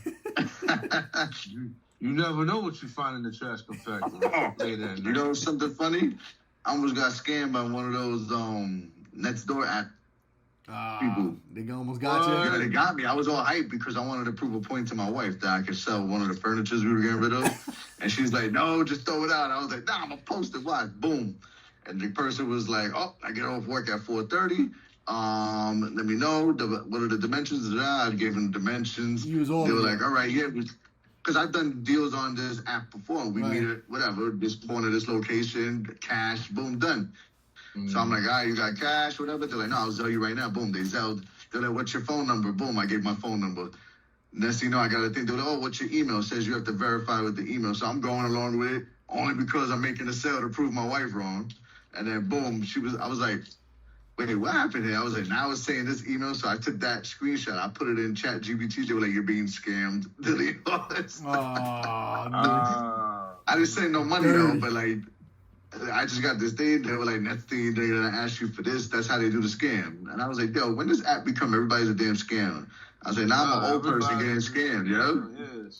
You never know what you find in the trash compactor. You know something funny? I almost got scammed by one of those next door app people. They almost got you? Yeah, they got me. I was all hyped because I wanted to prove a point to my wife that I could sell one of the furnitures we were getting rid of. And she's like, no, just throw it out. I was like, nah, I'm going to post it. Watch. Boom. And the person was like, I get off work at 4:30. Let me know what are the dimensions. I gave them the dimensions. They were like, all right, yeah. because I've done deals on this app before. We meet at whatever, this corner, this location, cash, boom, done. So I'm like, all right, you got cash, whatever. They're like, no, I'll tell you right now. Boom, they Zelled. They're like, what's your phone number? Boom, I gave my phone number. Next thing you know, I got a thing. They're like, oh, what's your email? It says you have to verify with the email. So I'm going along with it only because I'm making a sale to prove my wife wrong. And then boom, I was like, wait, what happened here? I was like, now it's saying this email. So I took that screenshot. I put it in chat GPT. They were like, you're being scammed. Delete all this. I didn't send no money though, but like, I just got this thing. They were like, next thing they're going to ask you for this. That's how they do the scam. And I was like, yo, when does app become everybody's a damn scammer? I was like, now I'm an old person getting scammed, yo.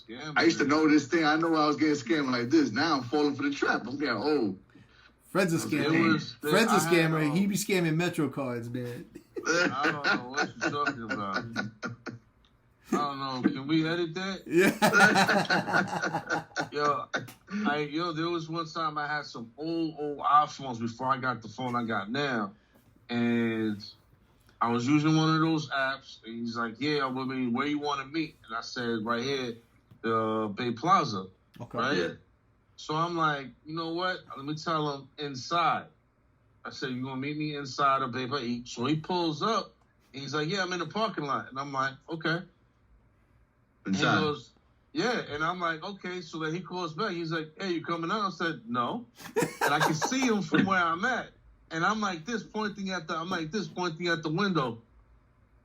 Yeah, I used to know this thing. I know I was getting scammed like this. Now I'm falling for the trap. I'm getting old. Fred's a scammer. Fred's a scammer. He be scamming Metro cards, man. I don't know what you're talking about. I don't know. Can we edit that? Yeah. Yo, there was one time I had some old iPhones before I got the phone I got now. And I was using one of those apps. And he's like, yeah, I mean, where you want to meet? And I said, right here, the Bay Plaza. Okay. Right? Yeah. So I'm like, you know what? Let me tell him inside. I said, you going to meet me inside of Bay Plaza? So he pulls up. And he's like, yeah, I'm in the parking lot. And I'm like, okay. And he goes, yeah. And I'm like, okay. So then he calls back. He's like, hey, you coming out? I said, no. And I can see him from where I'm at. And I'm like this, pointing at the window.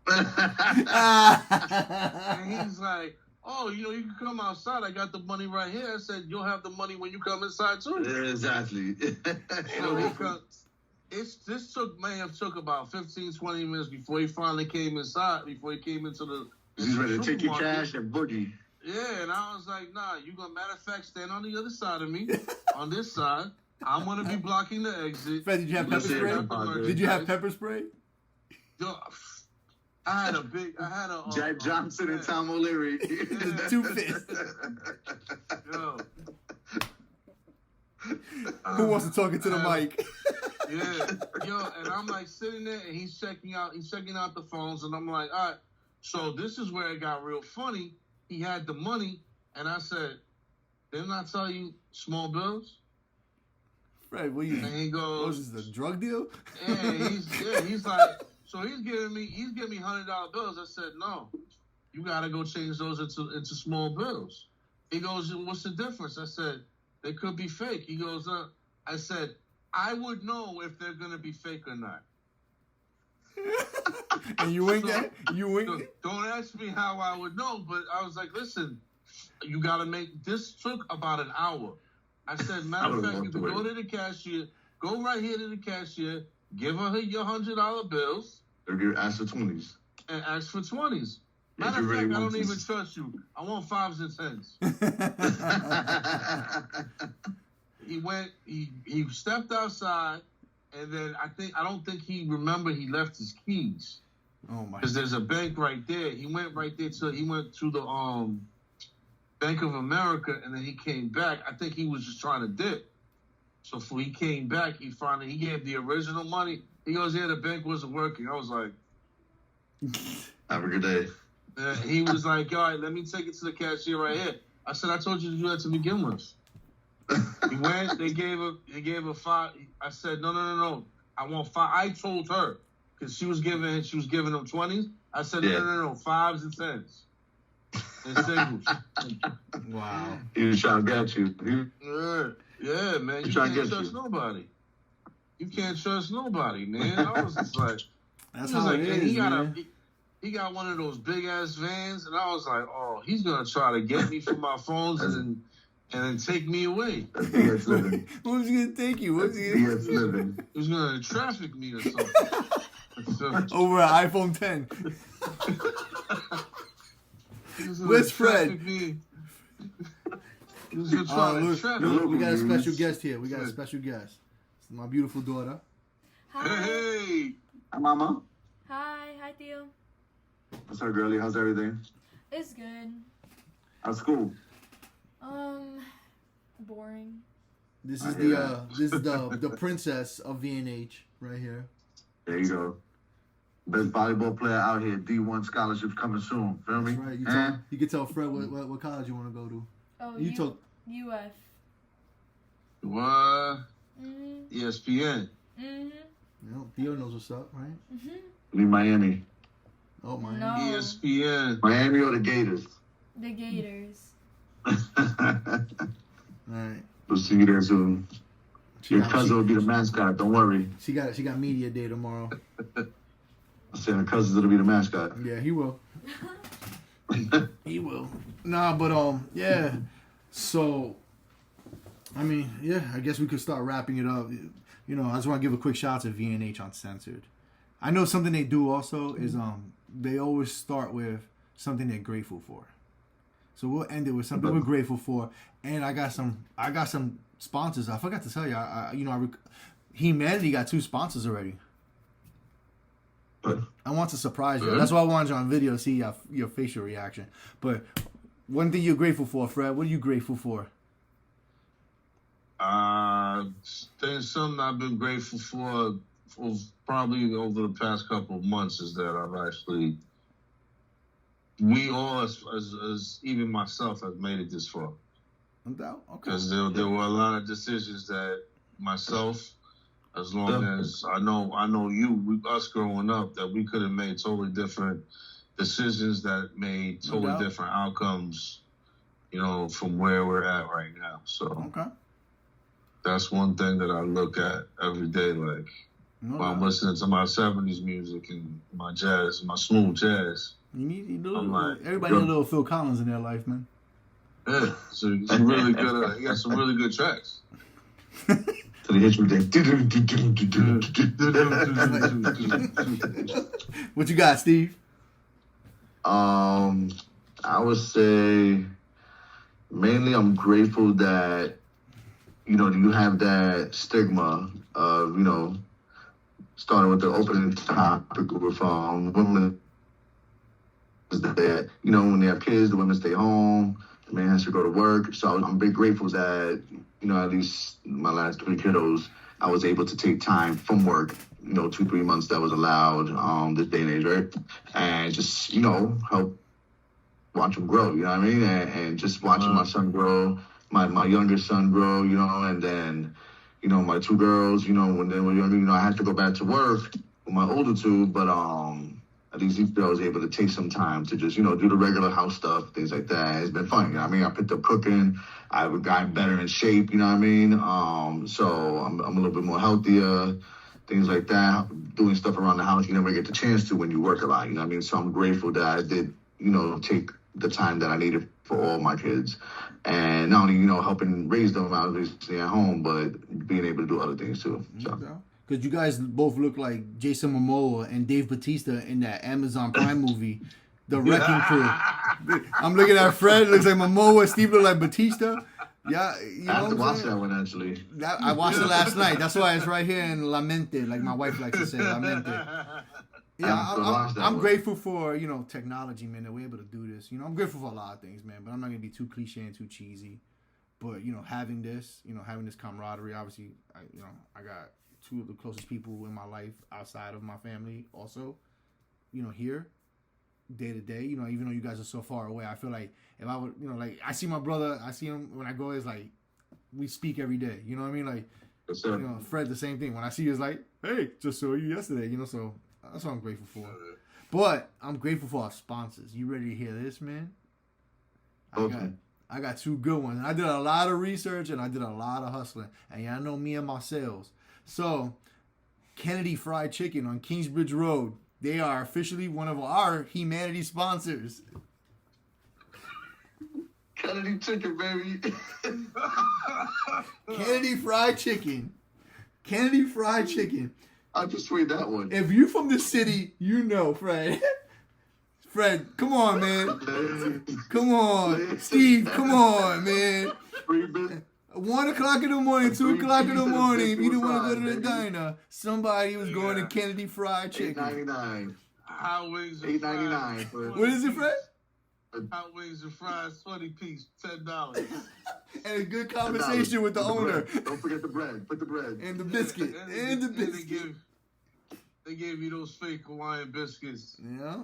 And he's like, oh, you can come outside. I got the money right here. I said, you'll have the money when you come inside too. Exactly. So this may have took about 15, 20 minutes before he finally came inside, before he came into the He's ready to take your cash and boogie. Yeah, and I was like, nah, you gonna, matter of fact, stand on the other side of me, on this side. I'm gonna be blocking the exit. Fred, did you have pepper spray? Did you have pepper spray? Yo, I had a Jack Johnson and Tom O'Leary. The two fists. Yo. Who wants to talk into the mic? Yeah, yo, and I'm like sitting there, and he's checking out the phones, and I'm like, all right. So this is where it got real funny. He had the money, and I said, didn't I tell you small bills? Right, what you? And he goes, what is this, a drug deal? He's like, so he's giving me $100 bills. I said, no, you gotta go change those into small bills. He goes, what's the difference? I said, they could be fake. He goes, I said, I would know if they're gonna be fake or not. And you winked at? You winked? Don't ask me how I would know, but I was like, listen, you gotta this took about an hour. I said, matter of fact, you can go to the cashier, go right here to the cashier, give her your $100 bills. Or ask for 20s. And ask for 20s. Matter of fact, I don't even trust you. I want 5s and 10s. He stepped outside, and then I don't think he remembered he left his keys. Oh my! Because there's a bank right there. He went right there he went to the Bank of America, and then he came back. I think he was just trying to dip. So when he came back, he gave the original money. He goes, yeah, the bank wasn't working. I was like, have a good day. He was like, all right, let me take it to the cashier right here. I said, I told you to do that to begin with. He went, they gave her 5. I said, no. I want 5. I told her, because she was giving him 20s. I said, no, 5s and 10s. And singles. Wow. He was trying to get you. Yeah, man. You can't trust nobody. You can't trust nobody, man. I was just like, that's how it is, man. He got one of those big ass vans, and I was like, oh, he's gonna try to get me from my phones and then take me away. What was he gonna take you? He was gonna traffic me or something. Over an iPhone 10. Where's Fred? We got a special guest here. We got a special guest. It's my beautiful daughter. Hi. Hey. Hi, Mama. Hi, Theo. What's up, girlie? How's everything? It's good. How's school? Boring. This is the princess of V&H right here. There you go. Best volleyball player out here. D1 scholarships coming soon. Feel me? That's right. You can tell Fred what college you want to go to. Oh, You told UF. What? Mhm. ESPN. Mhm. Theo knows what's up, right? Mhm. Be Miami. Oh my. No. ESPN. Miami or the Gators? The Gators. All right. We'll see you there soon. Your cousin will be the mascot. Don't worry. She got media day tomorrow. I said her cousin's gonna be the mascot. Yeah, he will. He will. Nah, but yeah. So, I mean, yeah, I guess we could start wrapping it up. You know, I just want to give a quick shout out to V&H Uncensored. I know something they do also is they always start with something they're grateful for. So we'll end it with something we're grateful for. And I got some sponsors. I forgot to tell you. Humanity got 2 sponsors already. I want to surprise you. That's why I wanted you on video to see your facial reaction. But one thing you're grateful for, Fred. What are you grateful for? There's something I've been grateful for probably over the past couple of months is that I've actually, we all, as even myself, have made it this far. No doubt. Okay. Because there were a lot of decisions that myself, as long as I know you, us growing up, that we could have made totally different decisions that made totally different outcomes, you know, from where we're at right now. So that's one thing that I look at every day, like when I'm listening to my 70s music and my jazz, my smooth jazz. Everybody need a little Phil Collins in their life, man. Yeah, so it's really good. He got some really good tracks. So they hit you with What you got, Steve? I would say mainly I'm grateful that, you know, you have that stigma of, you know, starting with the opening topic with women, is that, you know, when they have kids, the women stay home, the man has to go to work. So I'm big grateful that, you know, at least my last 3 kiddos, I was able to take time from work, you know, 2-3 months that was allowed this day and age, right? And just, you know, help watch them grow, you know what I mean? And just watching my son grow, my younger son grow, you know, and then, you know, my 2 girls, you know, when they were younger, you know, I had to go back to work with my older 2, but at least I was able to take some time to just, you know, do the regular house stuff, things like that. It's been fun, you know what I mean? I picked up cooking. I've gotten better in shape, you know what I mean? So I'm a little bit more healthier, things like that. Doing stuff around the house you never get the chance to when you work a lot, you know what I mean? So I'm grateful that I did, you know, take the time that I needed for all my kids. And not only, you know, helping raise them obviously at home, but being able to do other things too. So. Because you guys both look like Jason Momoa and Dave Bautista in that Amazon Prime movie, The Wrecking Crew. I'm looking at Fred, looks like Momoa, Steve look like Batista. Yeah, you know I have to watch that one, actually. I watched it last night. That's why it's right here in La Mente, like my wife likes to say, La Mente. Yeah, I'm grateful for, you know, technology, man, that we're able to do this. You know, I'm grateful for a lot of things, man, but I'm not going to be too cliche and too cheesy. But, you know, having this camaraderie, obviously, I got 2 of the closest people in my life outside of my family also, you know, here, day to day, you know, even though you guys are so far away, I feel like if I would, you know, like, I see my brother, I see him when I go, it's like, we speak every day, you know what I mean? Like, you know, Fred, the same thing. When I see you, it's like, hey, just saw you yesterday, you know, so that's what I'm grateful for. But I'm grateful for our sponsors. You ready to hear this, man? I got 2 good ones. I did a lot of research and I did a lot of hustling. And y'all know me and my sales. So, Kennedy Fried Chicken on Kingsbridge Road. They are officially one of our Humanity sponsors. Kennedy Chicken, baby. Kennedy Fried Chicken. Kennedy Fried Chicken. I just tweeted that one. If you're from the city, you know, Fred. Fred, come on, man. Come on. Steve, come on, man. 1 o'clock in the morning, 2 o'clock in the morning, if you didn't want to go to the diner, somebody was going to Kennedy Fried Chicken. $8.99. Hot wings and $8.99. What is it, Fred? Hot wings and fries, 20 piece, $10. And a good conversation with the owner. Don't forget the bread. Put the bread. And the biscuit. And the biscuit. They They gave me those fake Hawaiian biscuits. Yeah.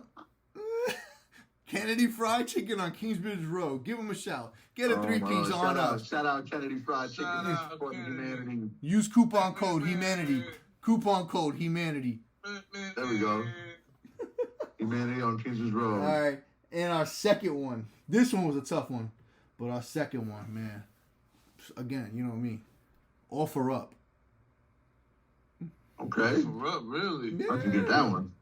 Kennedy Fried Chicken on Kingsbridge Road. Give them a shout. Get a 3-piece on us. Shout out Kennedy Fried Chicken. Shout out Supporting Kennedy. humanity. Use coupon code Humanity. Coupon code Humanity. There we go. Humanity on Kingsbridge Road. All right. And our second one. This one was a tough one. But our second one, man. Again, you know me. Offer Up. Okay. For up, really? Yeah. I can get that one.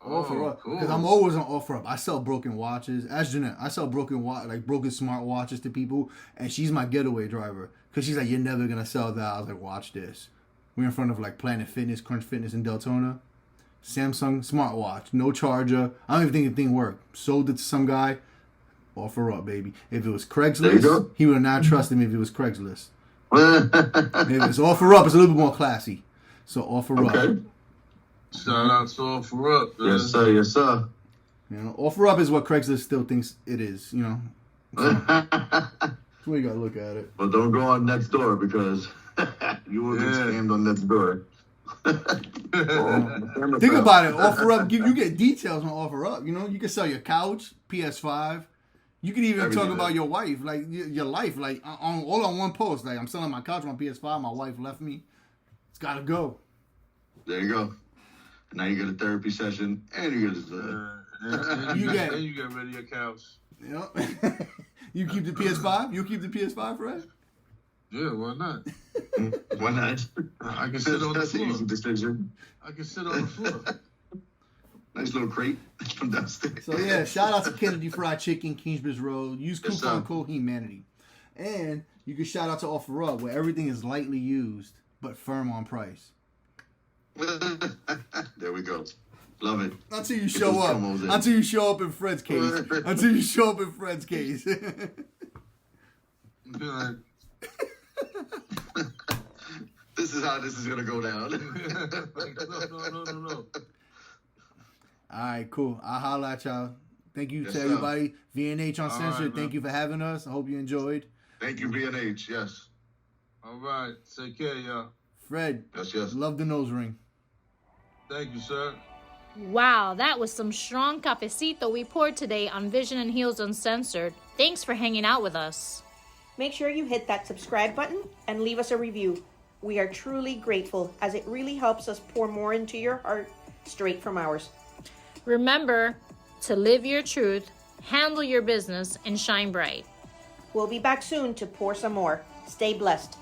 Offer Up. Cool. Because I'm always on Offer Up. I sell broken watches. Ask Jeanette. I sell broken smart watches to people. And she's my getaway driver. Because she's like, you're never going to sell that. I was like, watch this. We're in front of like Planet Fitness, Crunch Fitness in Deltona. Samsung smartwatch. No charger. I don't even think the thing worked. Sold it to some guy. Offer Up, baby. If it was Craigslist, he would not trust him if it was Craigslist. If it's Offer Up, it's a little bit more classy. So Offer Up. Okay. Shout out to Offer Up, man. Yes, sir. Yes, sir. You know, Offer Up is what Craigslist still thinks it is. You know, that's the way you gotta look at it. But don't go on Next Door because you will get scammed on Next Door. Think about it. Offer Up, you get details on Offer Up. You know, you can sell your couch, PS5. You can even talk about your wife, like your life, like all on one post. Like, I'm selling my couch, my PS5. My wife left me. It's gotta go. There you go. Now you get a therapy session, and you get Then you get rid of your couch. Yeah. You keep the PS5? You keep the PS5, Fred? Yeah, why not? Why not? I can sit on the That's an easy floor. decision. I can sit on the floor. Nice little crate from downstairs. So yeah, shout out to Kennedy Fried Chicken, Kingsbridge Road. Use Yes, coupon sir. code Humanity. And you can shout out to Offer Up, where everything is lightly used, but firm on price. There we go. Love it. Until you Get show those up. promos in. Until you show up in Fred's case. Until you show up in Fred's case. Be like, This is how this is gonna go down. like, no. All right, cool. I'll holla at y'all. Thank you Yes, to sir. everybody. V&H Uncensored, All right, thank man. you for having us. I hope you enjoyed. Thank you, V&H. Yes. All right. Take care, y'all. Fred, Yes. love the nose ring. Thank you, sir. Wow, that was some strong cafecito we poured today on Vision and Heels Uncensored. Thanks for hanging out with us. Make sure you hit that subscribe button and leave us a review. We are truly grateful as it really helps us pour more into your heart straight from ours. Remember to live your truth, handle your business, and shine bright. We'll be back soon to pour some more. Stay blessed.